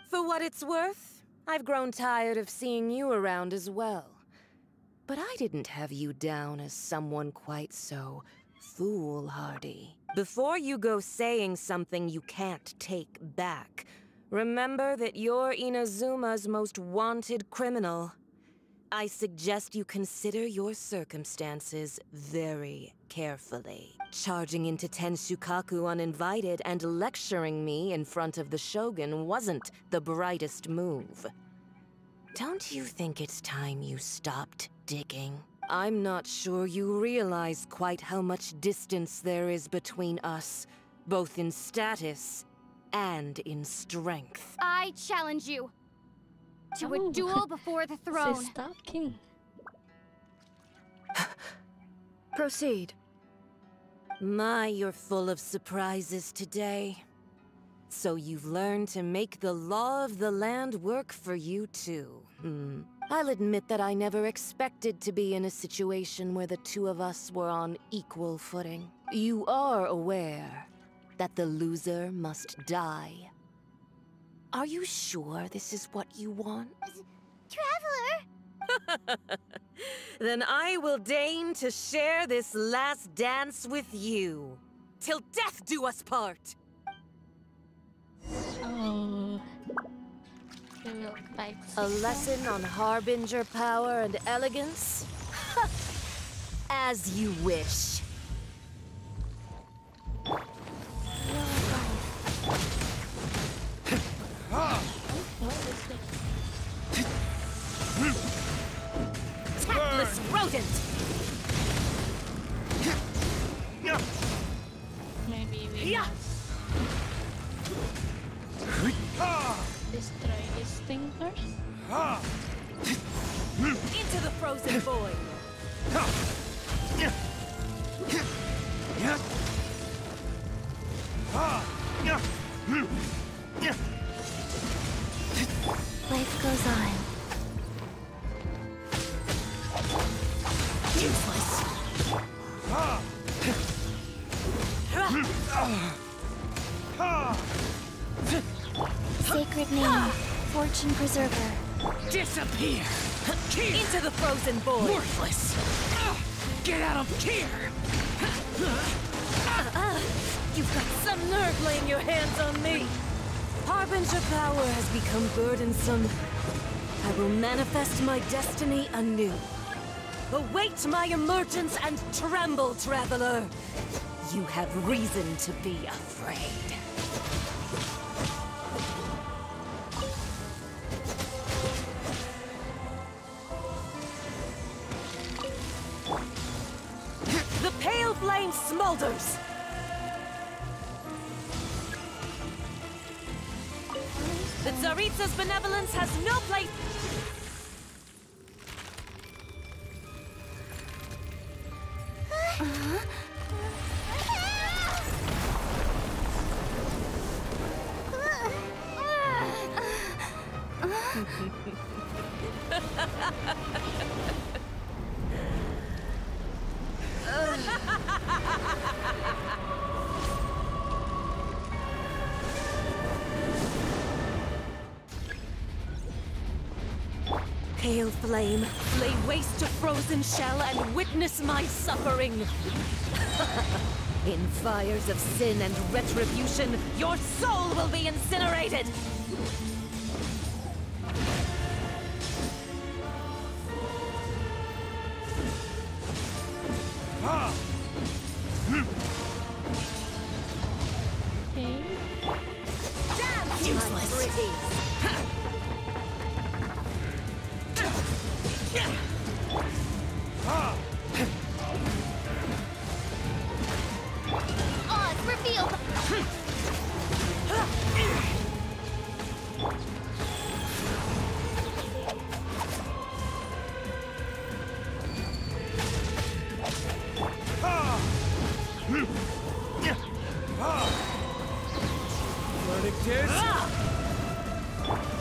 For what it's worth, I've grown tired of seeing you around as well. But I didn't have you down as someone quite so foolhardy. Before you go saying something you can't take back, remember that you're Inazuma's most wanted criminal. I suggest you consider your circumstances very carefully. Charging into Tenshukaku uninvited and lecturing me in front of the Shogun wasn't the brightest move. Don't you think it's time you stopped digging? I'm not sure you realize quite how much distance there is between us, both in status and in strength. I challenge you to a duel before the throne. She's talking. Proceed. My, you're full of surprises today. So you've learned to make the law of the land work for you too. I'll admit that I never expected to be in a situation where the two of us were on equal footing. You are aware that the loser must die. Are you sure this is what you want? Traveler! Then I will deign to share this last dance with you. Till death do us part! Oh. We will fight. A lesson on Harbinger power and elegance? As you wish. Tactless rodent! Maybe we must destroy this thing first. Into the frozen void! Life goes on. Useless! Sacred name, Fortune Preserver. Disappear! Into the frozen void! Worthless! Get out of here! You've got some nerve laying your hands on me! Harbinger power has become burdensome. I will manifest my destiny anew. Await my emergence and tremble, traveler! You have reason to be afraid. The pale flame smolders! The Tsaritsa's benevolence has no place... Pale flame, lay waste to frozen shell and witness my suffering. In fires of sin and retribution, your soul will be incinerated! Damn useless! Odds revealed!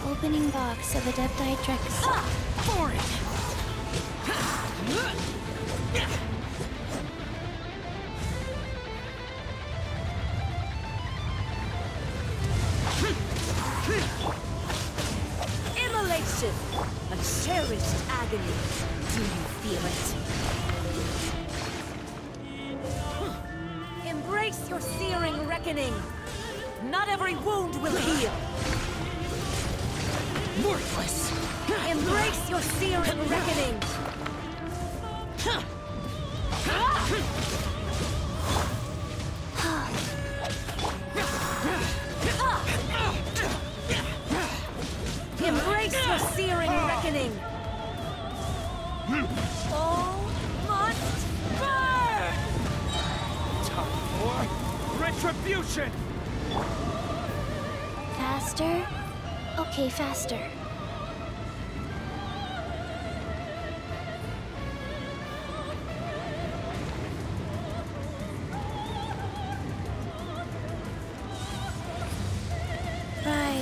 Opening box of Adepti Drex. For it! Immolation! A cherished agony. Do you feel it? Embrace your searing reckoning. Not every wound will heal. Worthless! Embrace your searing reckoning. Embrace your searing reckoning! All must burn! Time for retribution! Faster? Okay, faster.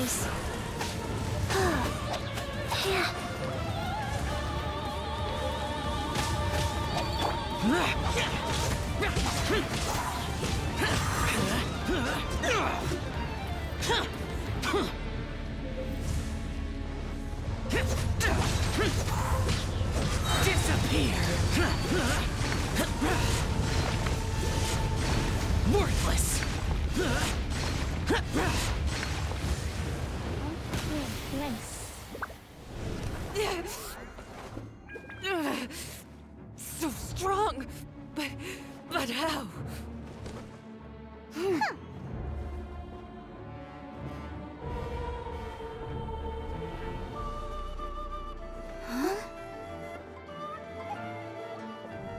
this. Disappear! Worthless! So strong, but how?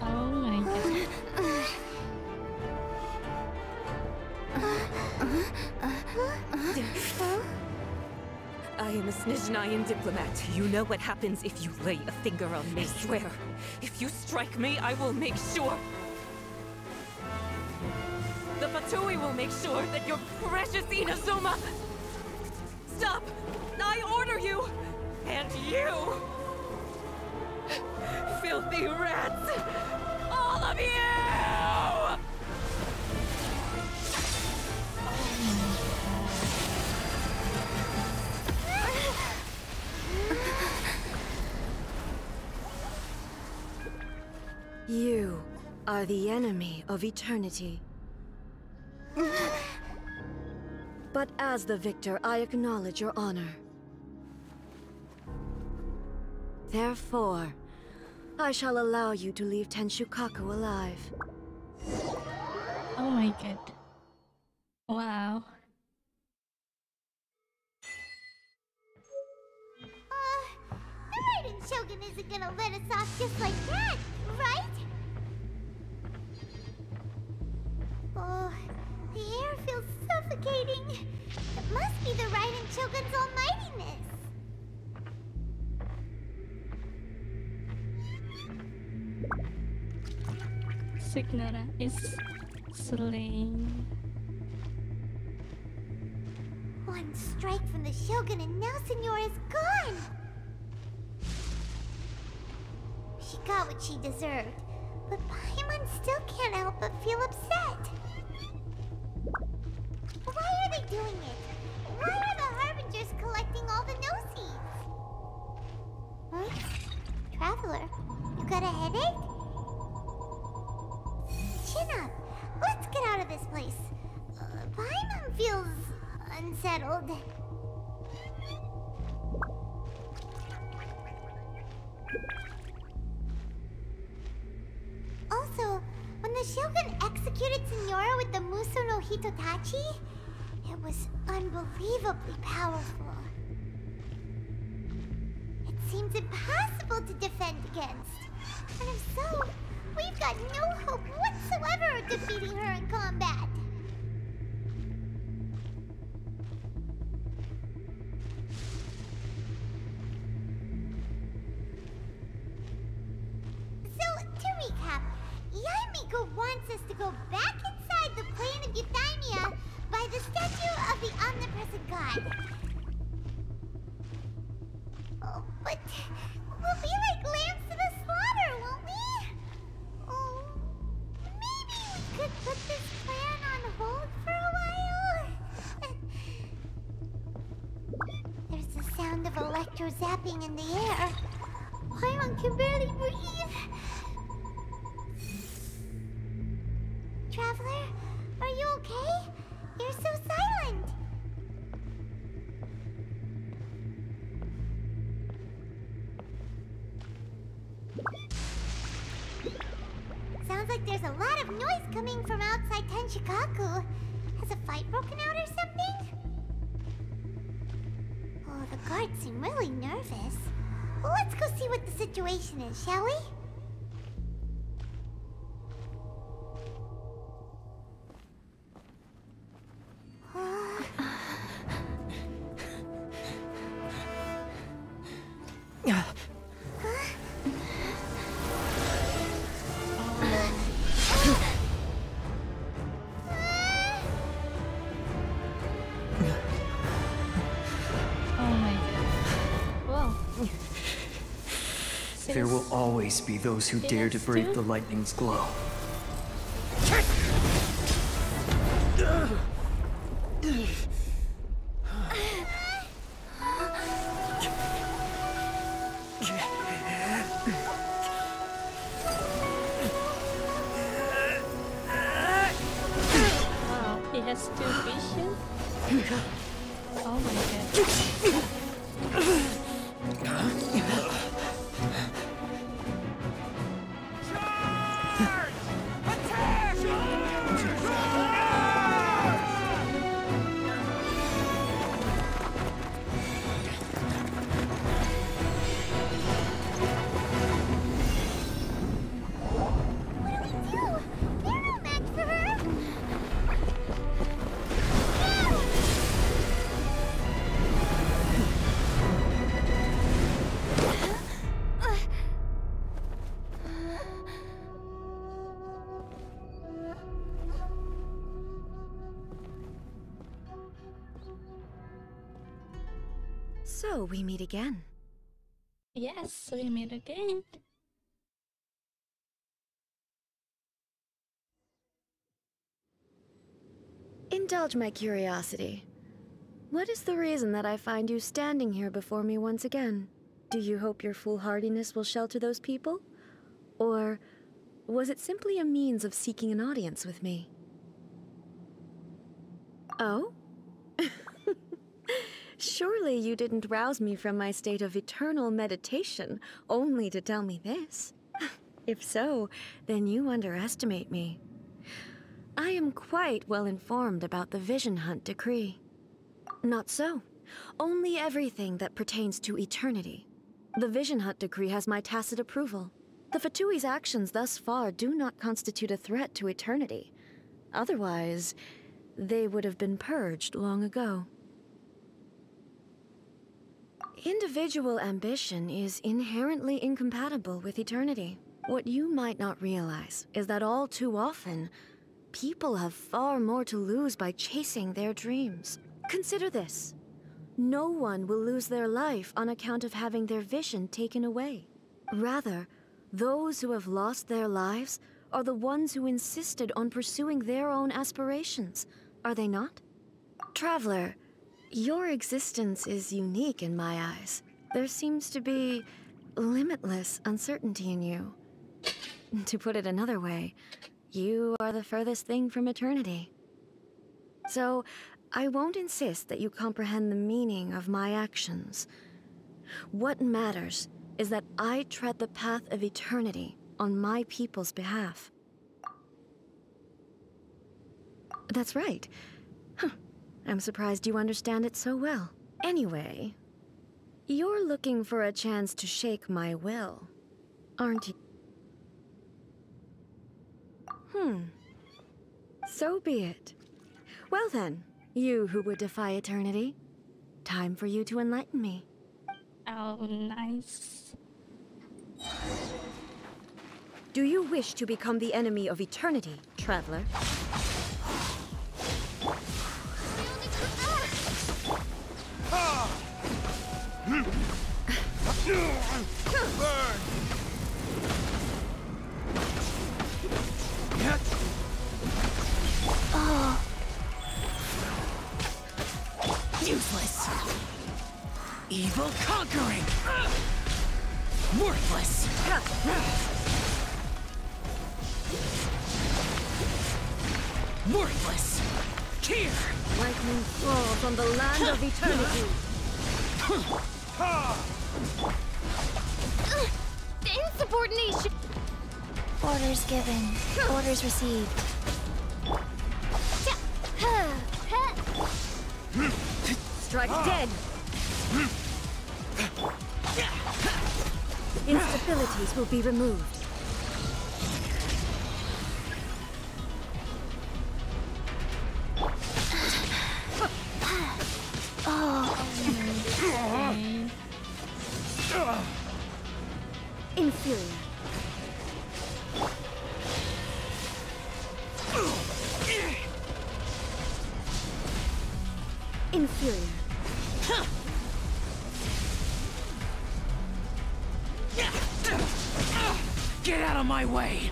Oh my god. I am a Snezhnayan diplomat. You know what happens if you lay a finger on me. Swear, if you strike me, I will make sure. The Fatui will make sure that your precious Inazuma... Stop! I order you! And you! Filthy rats! All of you! You are the enemy of eternity. But as the victor, I acknowledge your honor. Therefore, I shall allow you to leave Tenshukaku alive. Oh my god. Wow. The Raiden Shogun isn't gonna let us off just like that, right? Oh, the air feels suffocating. It must be the Raiden Shogun's almightiness. Signora is slain. One strike from the Shogun and now Signora's gone! She got what she deserved, but Paimon still can't help but feel upset. Why are they doing it? Why are the Harbingers collecting all the no-seeds? Huh? Traveler, you got a headache? Chin up. Let's get out of this place. Paimon feels unsettled. Also, when the Shogun executed Signora with the Muso no Hitotachi, it was unbelievably powerful. It seems impossible to defend against. And if so, we've got no hope whatsoever of defeating her in combat. So, to recap, Yae Miko wants us to go back inside the plane of Euthymia by the statue of the Omnipresent God. Oh, but we'll be like lambs to the slaughter, won't we? Oh, maybe we could put this plan on hold for a while? There's the sound of Electro zapping in the air. Paimon can barely breathe. Traveler, are you okay? You're so silent. Sounds like there's a lot of noise coming from outside Tenshukaku. Has a fight broken out or something? Oh, the guards seem really nervous. Well, let's go see what the situation is, shall we? There will always be those who dare to brave the lightning's glow. Wow, he has 2 vision? Oh my god. So, we meet again. Yes, we meet again. Indulge my curiosity. What is the reason that I find you standing here before me once again? Do you hope your foolhardiness will shelter those people? Or was it simply a means of seeking an audience with me? Oh? Surely you didn't rouse me from my state of eternal meditation only to tell me this. If so, then you underestimate me. I am quite well informed about the Vision Hunt decree. Not so. Only everything that pertains to eternity. The Vision Hunt decree has my tacit approval. The Fatui's actions thus far do not constitute a threat to eternity. Otherwise, they would have been purged long ago. Individual ambition is inherently incompatible with eternity. What you might not realize is that all too often, people have far more to lose by chasing their dreams. Consider this. No one will lose their life on account of having their vision taken away. Rather, those who have lost their lives are the ones who insisted on pursuing their own aspirations, are they not? Traveler, your existence is unique in my eyes. There seems to be limitless uncertainty in you. To put it another way, you are the furthest thing from eternity. So, I won't insist that you comprehend the meaning of my actions. What matters is that I tread the path of eternity on my people's behalf. That's right. Huh. I'm surprised you understand it so well. Anyway, you're looking for a chance to shake my will, aren't you? So be it. Well then, you who would defy eternity, time for you to enlighten me. Oh, nice. Do you wish to become the enemy of eternity, traveler? Burn! Oh. Useless. Evil conquering. Worthless. Worthless. Here. Lightning falls on the land of eternity. Insubordination! Orders given. Orders received. Strike dead! Instabilities will be removed. Inferior. Inferior. of my way!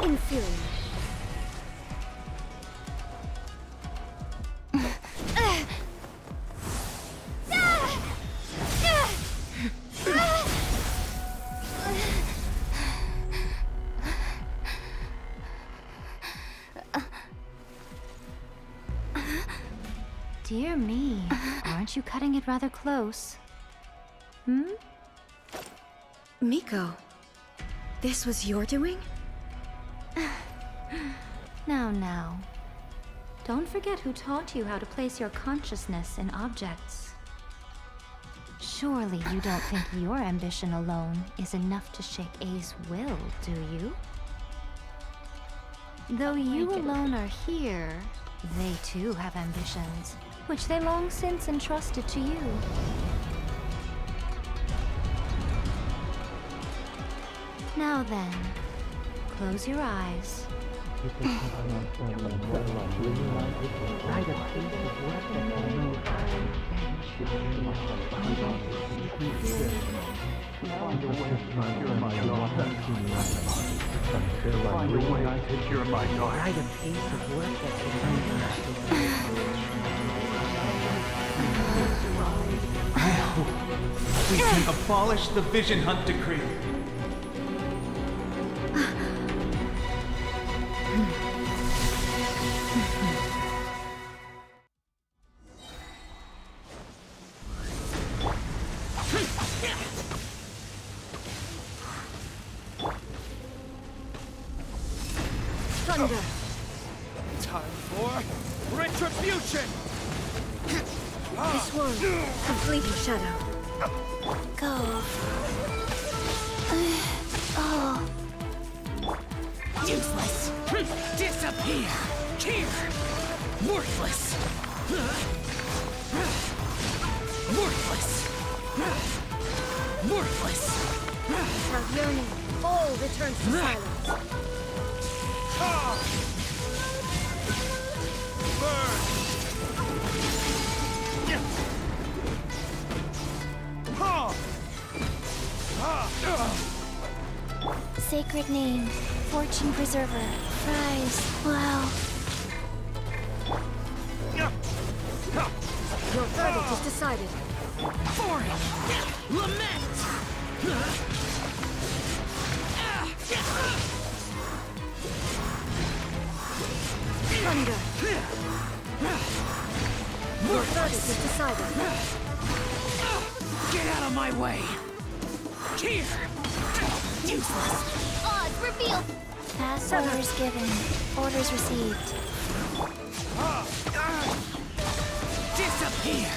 Inferior. Dear me, aren't you cutting it rather close? Hmm? Miko, this was your doing? Now. Don't forget who taught you how to place your consciousness in objects. Surely you don't think your ambition alone is enough to shake A's will, do you? Though you alone are here, they too have ambitions, which they long since entrusted to you. Now then, close your eyes. We can abolish the Vision Hunt Decree. Thunder! Time for retribution! This one, completing Shadow. Go. Oh. Useless! Disappear! Here! Worthless! Worthless! Worthless! Now yearning, all returns to silence. Burn! Sacred name, fortune preserver, prize, wow. Your verdict is decided. For it! Lament! Thunder! Your verdict is decided. Get out of my way! Here! Useless! Odds revealed! Past orders given, orders received. Disappear!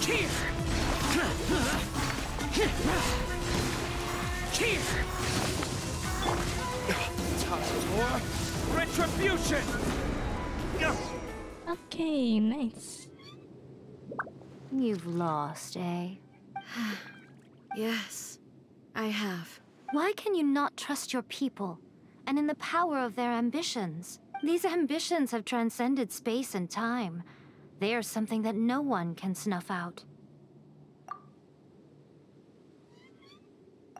Here! Here! Time for retribution! Okay, nice. You've lost, eh? Yes, I have. Why can you not trust your people, and in the power of their ambitions? These ambitions have transcended space and time. They are something that no one can snuff out.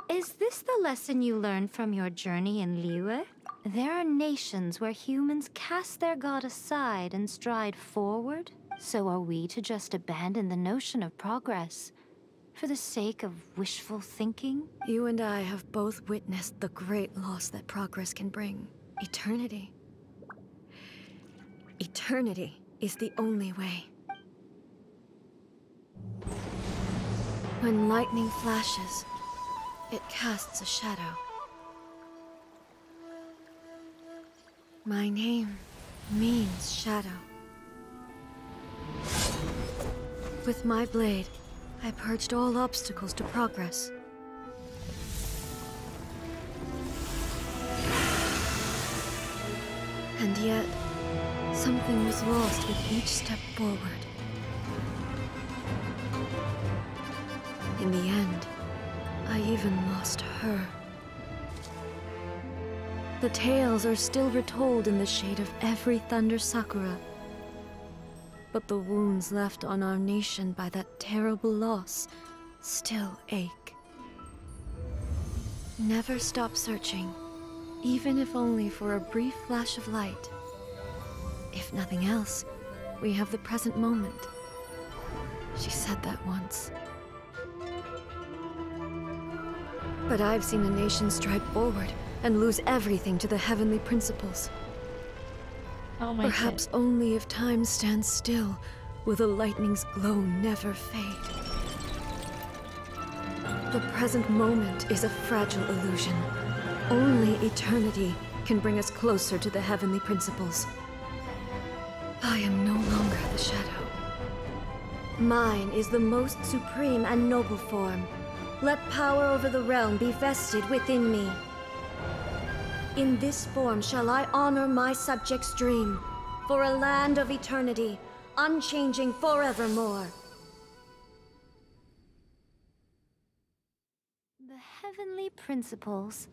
Is this the lesson you learned from your journey in Liyue? There are nations where humans cast their god aside and stride forward. So are we to just abandon the notion of progress for the sake of wishful thinking? You and I have both witnessed the great loss that progress can bring. Eternity. Eternity is the only way. When lightning flashes, it casts a shadow. My name means shadow. With my blade, I purged all obstacles to progress. And yet, something was lost with each step forward. In the end, I even lost her. The tales are still retold in the shade of every Thunder Sakura. but the wounds left on our nation by that terrible loss still ache. Never stop searching, even if only for a brief flash of light. If nothing else, we have the present moment. She said that once. But I've seen a nation stride forward and lose everything to the heavenly principles. Oh my Perhaps God. only if time stands still will the lightning's glow never fade. The present moment is a fragile illusion. Only eternity can bring us closer to the heavenly principles. I am no longer the shadow. Mine is the most supreme and noble form. Let power over the realm be vested within me. In this form shall I honor my subjects' dream, for a land of eternity, unchanging forevermore. The heavenly principles.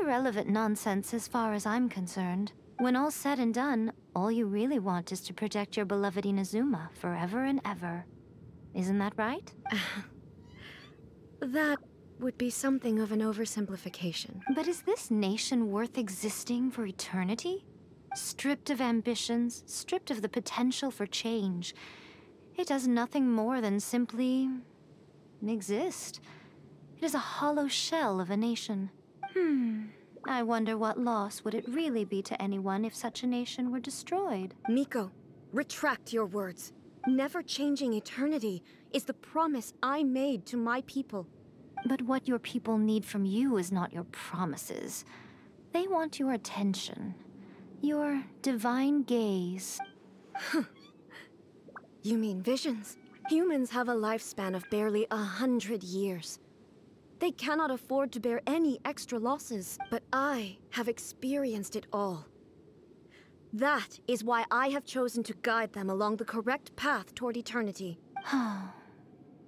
Irrelevant nonsense as far as I'm concerned. When all's said and done, all you really want is to protect your beloved Inazuma forever and ever. Isn't that right? That would be something of an oversimplification. But is this nation worth existing for eternity? Stripped of ambitions, stripped of the potential for change. It does nothing more than simply exist. It is a hollow shell of a nation. I wonder what loss would it really be to anyone if such a nation were destroyed. Miko, retract your words. Never changing eternity is the promise I made to my people. But what your people need from you is not your promises. They want your attention. Your divine gaze. You mean visions? Humans have a lifespan of barely 100 years. They cannot afford to bear any extra losses, but I have experienced it all. That is why I have chosen to guide them along the correct path toward eternity.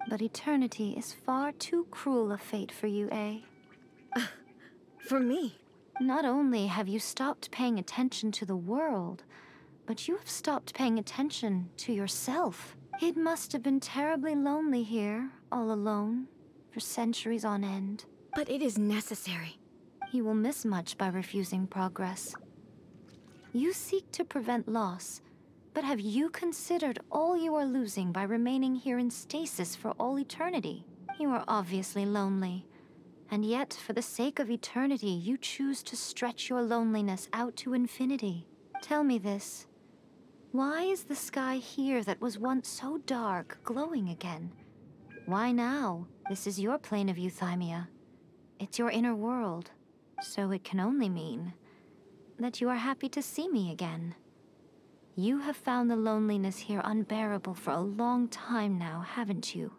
But eternity is far too cruel a fate for you, eh? For me? Not only have you stopped paying attention to the world, but you have stopped paying attention to yourself. It must have been terribly lonely here, all alone, for centuries on end. But it is necessary. You will miss much by refusing progress. You seek to prevent loss, but have you considered all you are losing by remaining here in stasis for all eternity? You are obviously lonely, and yet for the sake of eternity, you choose to stretch your loneliness out to infinity. Tell me this. Why is the sky here that was once so dark glowing again? Why now? This is your plane of euthymia. It's your inner world, so it can only mean that you are happy to see me again. You have found the loneliness here unbearable for a long time now, haven't you?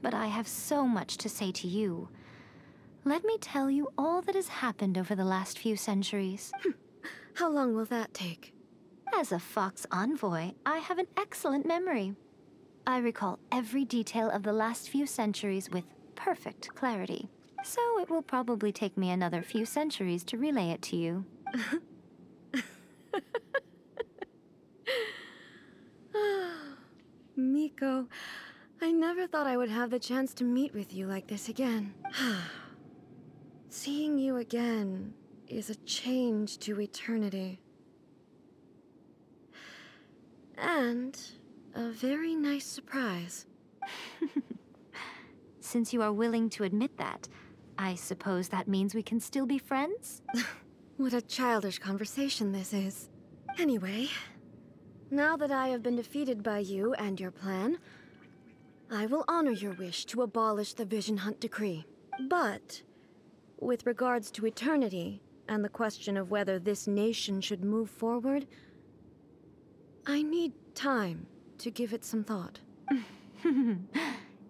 But I have so much to say to you. Let me tell you all that has happened over the last few centuries. How long will that take? As a Fox envoy, I have an excellent memory. I recall every detail of the last few centuries with perfect clarity. So it will probably take me another few centuries to relay it to you. Miko, I never thought I would have the chance to meet with you like this again. Seeing you again is a change to eternity. And a very nice surprise. Since you are willing to admit that, I suppose that means we can still be friends? What a childish conversation this is. Anyway, now that I have been defeated by you and your plan, I will honor your wish to abolish the Vision Hunt Decree. But, with regards to eternity, and the question of whether this nation should move forward, I need time to give it some thought.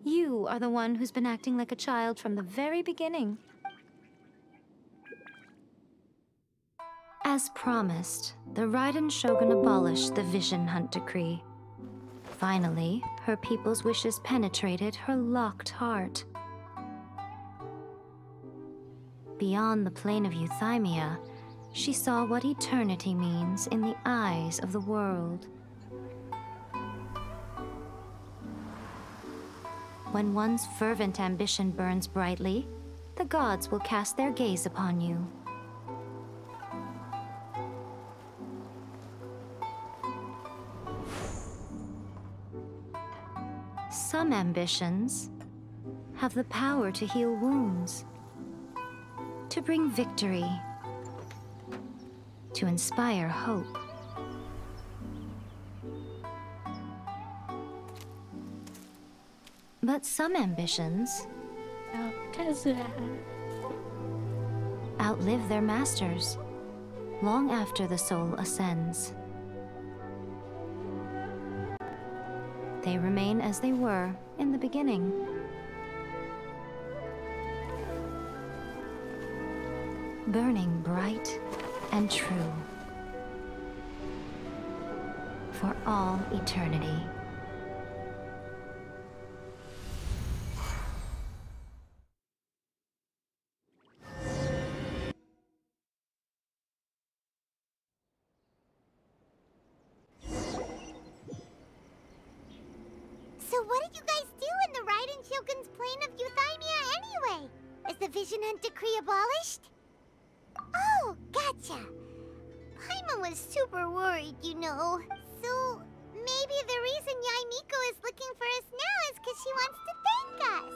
You are the one who's been acting like a child from the very beginning. As promised, the Raiden Shogun abolished the Vision Hunt Decree. Finally, her people's wishes penetrated her locked heart. Beyond the plane of Euthymia, she saw what eternity means in the eyes of the world. When one's fervent ambition burns brightly, the gods will cast their gaze upon you. Some ambitions have the power to heal wounds, to bring victory, to inspire hope. But some ambitions outlive their masters long after the soul ascends. They remain as they were in the beginning. Burning bright and true for all eternity. So what did you guys do in the Raiden Shogun's plane of Euthymia anyway? Is the Vision Hunt decree abolished? Oh, gotcha. Paimon was super worried, you know. So maybe the reason Yae Miko is looking for us now is because she wants to thank us.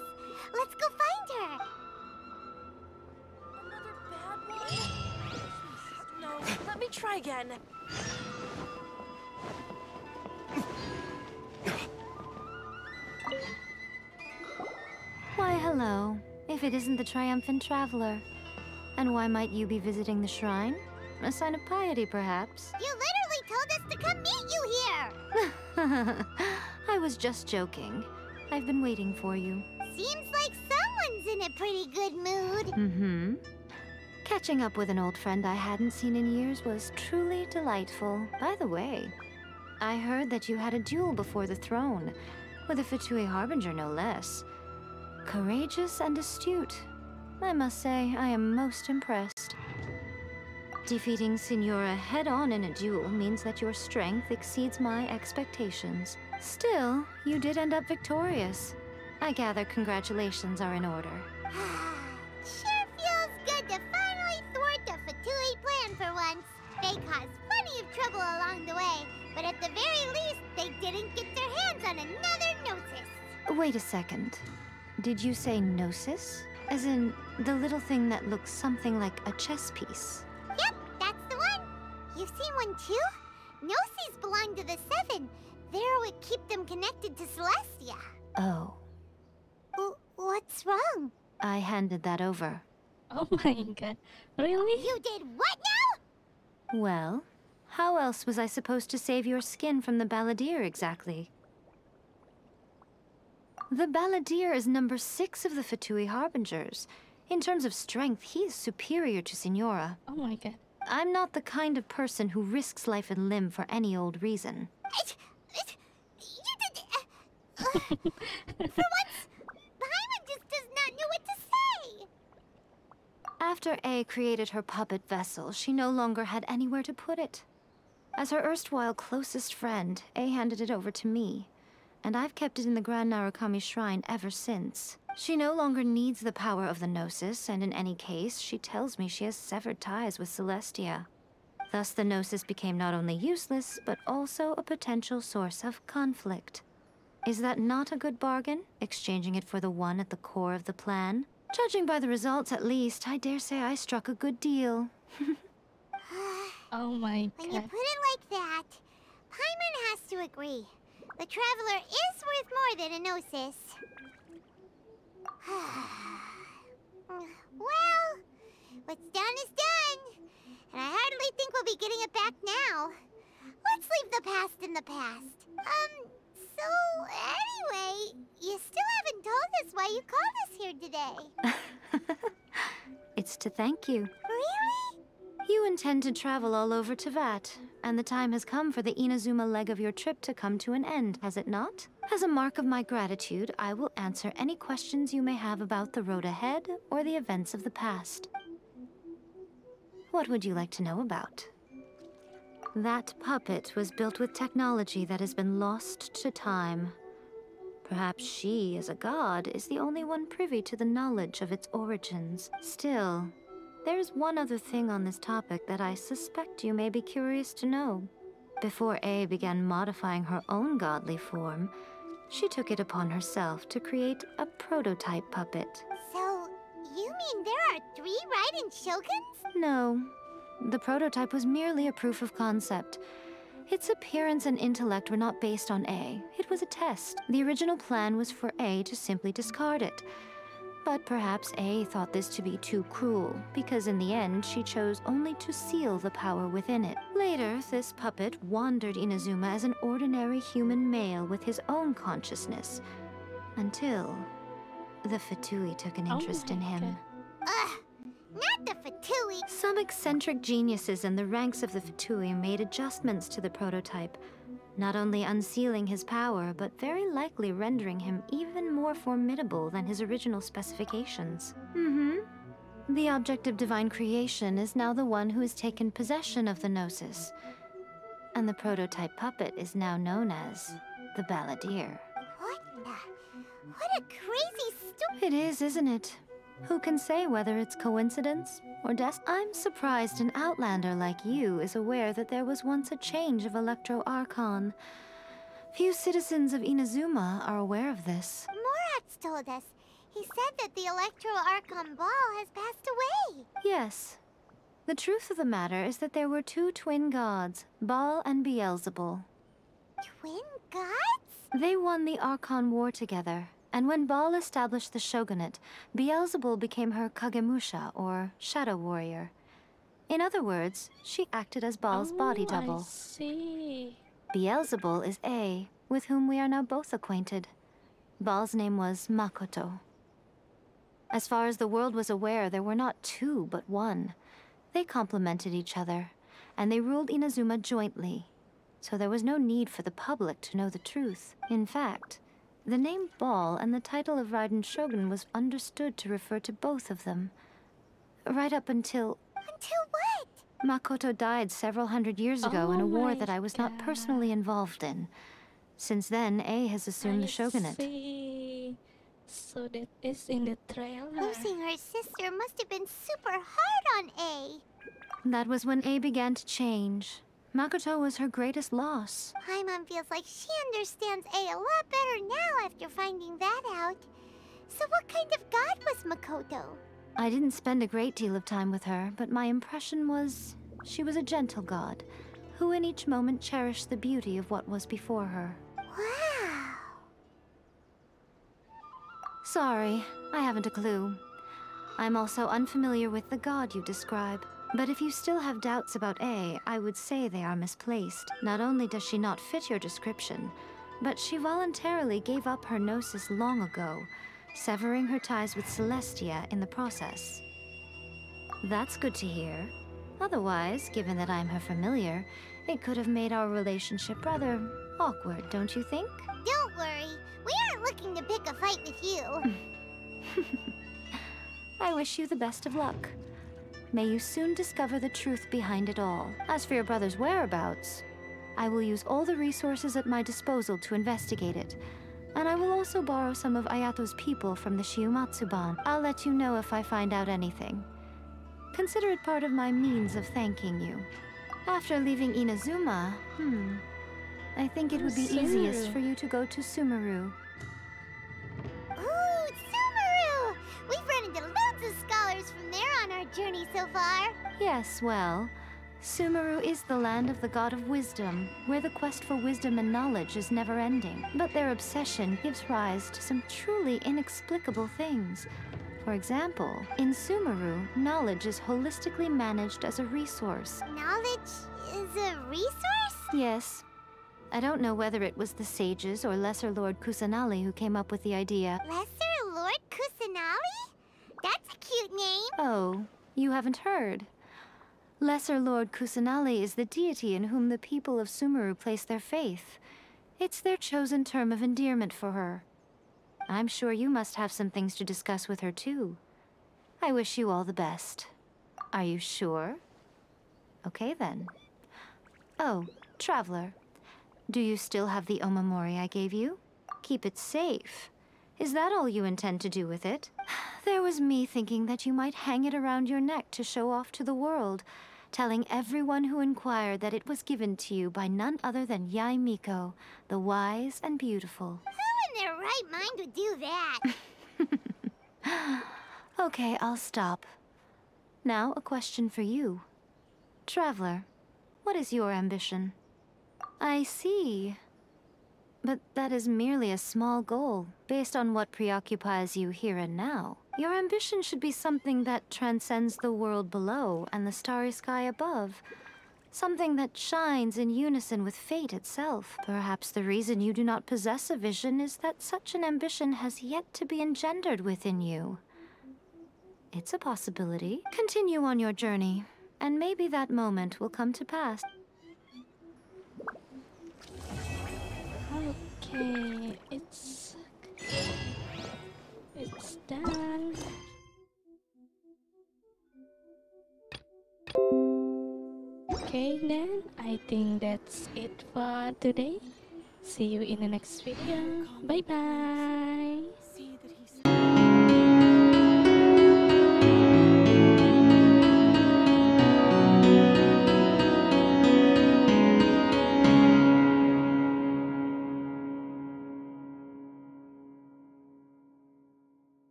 Let's go find her. Another bad one? No, let me try again. Why, hello. If it isn't the triumphant traveler. And why might you be visiting the shrine? A sign of piety, perhaps? You literally told us to come meet you here! I was just joking. I've been waiting for you. Seems like someone's in a pretty good mood. Mm-hmm. Catching up with an old friend I hadn't seen in years was truly delightful. By the way, I heard that you had a duel before the throne, with a Fatui Harbinger no less. Courageous and astute. I must say, I am most impressed. Defeating Signora head-on in a duel means that your strength exceeds my expectations. Still, you did end up victorious. I gather congratulations are in order. Sure feels good to finally thwart the Fatui plan for once. They caused plenty of trouble along the way, but at the very least, they didn't get their hands on another Gnosis. Wait a second. Did you say Gnosis? As in, the little thing that looks something like a chess piece? Yep, that's the one. You've seen one too? Gnosis belong to the Seven. They're what keep them connected to Celestia. Oh. What's wrong? I handed that over. Oh my god. Really? You did what now? Well, how else was I supposed to save your skin from the Balladeer exactly? The Balladeer is number 6 of the Fatui Harbingers. In terms of strength, he is superior to Signora. Oh my god. I'm not the kind of person who risks life and limb for any old reason. For once, Paimon just does not know what to say. After A created her puppet vessel, she no longer had anywhere to put it. As her erstwhile closest friend, A handed it over to me, and I've kept it in the Grand Narukami Shrine ever since. She no longer needs the power of the Gnosis, and in any case, she tells me she has severed ties with Celestia. Thus, the Gnosis became not only useless, but also a potential source of conflict. Is that not a good bargain, exchanging it for the one at the core of the plan? Judging by the results, at least, I dare say I struck a good deal. Oh my god. When you put it like that, Paimon has to agree. The Traveler is worth more than a Gnosis. Well, what's done is done. And I hardly think we'll be getting it back now. Let's leave the past in the past. So anyway, you still haven't told us why you called us here today. It's to thank you. Really? You intend to travel all over Teyvat, and the time has come for the Inazuma leg of your trip to come to an end, has it not? As a mark of my gratitude, I will answer any questions you may have about the road ahead or the events of the past. What would you like to know about? That puppet was built with technology that has been lost to time. Perhaps she, as a god, is the only one privy to the knowledge of its origins. Still, there's one other thing on this topic that I suspect you may be curious to know. Before A began modifying her own godly form, she took it upon herself to create a prototype puppet. So, you mean there are 3 Raiden Shoguns? No. The prototype was merely a proof of concept. Its appearance and intellect were not based on A. It was a test. The original plan was for A to simply discard it. But perhaps A thought this to be too cruel, because in the end she chose only to seal the power within it. Later, this puppet wandered Inazuma as an ordinary human male with his own consciousness, until the Fatui took an interest in him. Ugh! Not the Fatui! Some eccentric geniuses in the ranks of the Fatui made adjustments to the prototype, not only unsealing his power, but very likely rendering him even more formidable than his original specifications. The object of divine creation is now the one who has taken possession of the Gnosis, and the prototype puppet is now known as the Balladeer. What a crazy It is, isn't it? Who can say whether it's coincidence or destiny? I'm surprised an outlander like you is aware that there was once a change of Electro Archon. Few citizens of Inazuma are aware of this. Morat's told us. He said that the Electro Archon Ball has passed away. Yes. The truth of the matter is that there were 2 twin gods, Baal and Beelzebul. Twin gods? They won the Archon War together. And when Baal established the shogunate, Beelzebul became her Kagemusha, or shadow warrior. In other words, she acted as Baal's body double. I see. Beelzebul is A, with whom we are now both acquainted. Baal's name was Makoto. As far as the world was aware, there were not 2, but 1. They complemented each other, and they ruled Inazuma jointly. So there was no need for the public to know the truth. In fact, the name Baal and the title of Raiden Shogun was understood to refer to both of them. Right up until... Until what? Makoto died several hundred years ago in a war that I was not personally involved in. Since then, A has assumed the shogunate. See. So that is in the trailer. Losing her sister must have been super hard on A. That was when A began to change. Makoto was her greatest loss. Paimon feels like she understands A a lot better now after finding that out. So what kind of god was Makoto? I didn't spend a great deal of time with her, but my impression was she was a gentle god, who in each moment cherished the beauty of what was before her. Wow! Sorry, I haven't a clue. I'm also unfamiliar with the god you describe. But if you still have doubts about A, I would say they are misplaced. Not only does she not fit your description, but she voluntarily gave up her gnosis long ago, severing her ties with Celestia in the process. That's good to hear. Otherwise, given that I'm her familiar, it could have made our relationship rather awkward, don't you think? Don't worry, we aren't looking to pick a fight with you. I wish you the best of luck. May you soon discover the truth behind it all. As for your brother's whereabouts, I will use all the resources at my disposal to investigate it. And I will also borrow some of Ayato's people from the Shiumatsuban. I'll let you know if I find out anything. Consider it part of my means of thanking you. After leaving Inazuma, I think it would be easiest for you to go to Sumeru. Ooh, Sumeru! We've run into loads of scholars from there on our journey so far. Yes, well, Sumeru is the land of the god of wisdom, where the quest for wisdom and knowledge is never-ending. But their obsession gives rise to some truly inexplicable things. For example, in Sumeru, knowledge is holistically managed as a resource. Knowledge is a resource? Yes. I don't know whether it was the sages or Lesser Lord Kusanali who came up with the idea. Lesser Lord Kusanali? That's a cute name. Oh, you haven't heard. Lesser Lord Kusanali is the deity in whom the people of Sumeru place their faith. It's their chosen term of endearment for her. I'm sure you must have some things to discuss with her too. I wish you all the best. Are you sure? Okay then. Oh, Traveler. Do you still have the omamori I gave you? Keep it safe. Is that all you intend to do with it? There was me thinking that you might hang it around your neck to show off to the world, telling everyone who inquired that it was given to you by none other than Yae Miko, the wise and beautiful. Who in their right mind would do that? Okay, I'll stop. Now, a question for you. Traveler, what is your ambition? I see. But that is merely a small goal, based on what preoccupies you here and now. Your ambition should be something that transcends the world below and the starry sky above. Something that shines in unison with fate itself. Perhaps the reason you do not possess a vision is that such an ambition has yet to be engendered within you. It's a possibility. Continue on your journey, and maybe that moment will come to pass. Okay, it's done. Okay then, I think that's it for today. See you in the next video. Bye bye.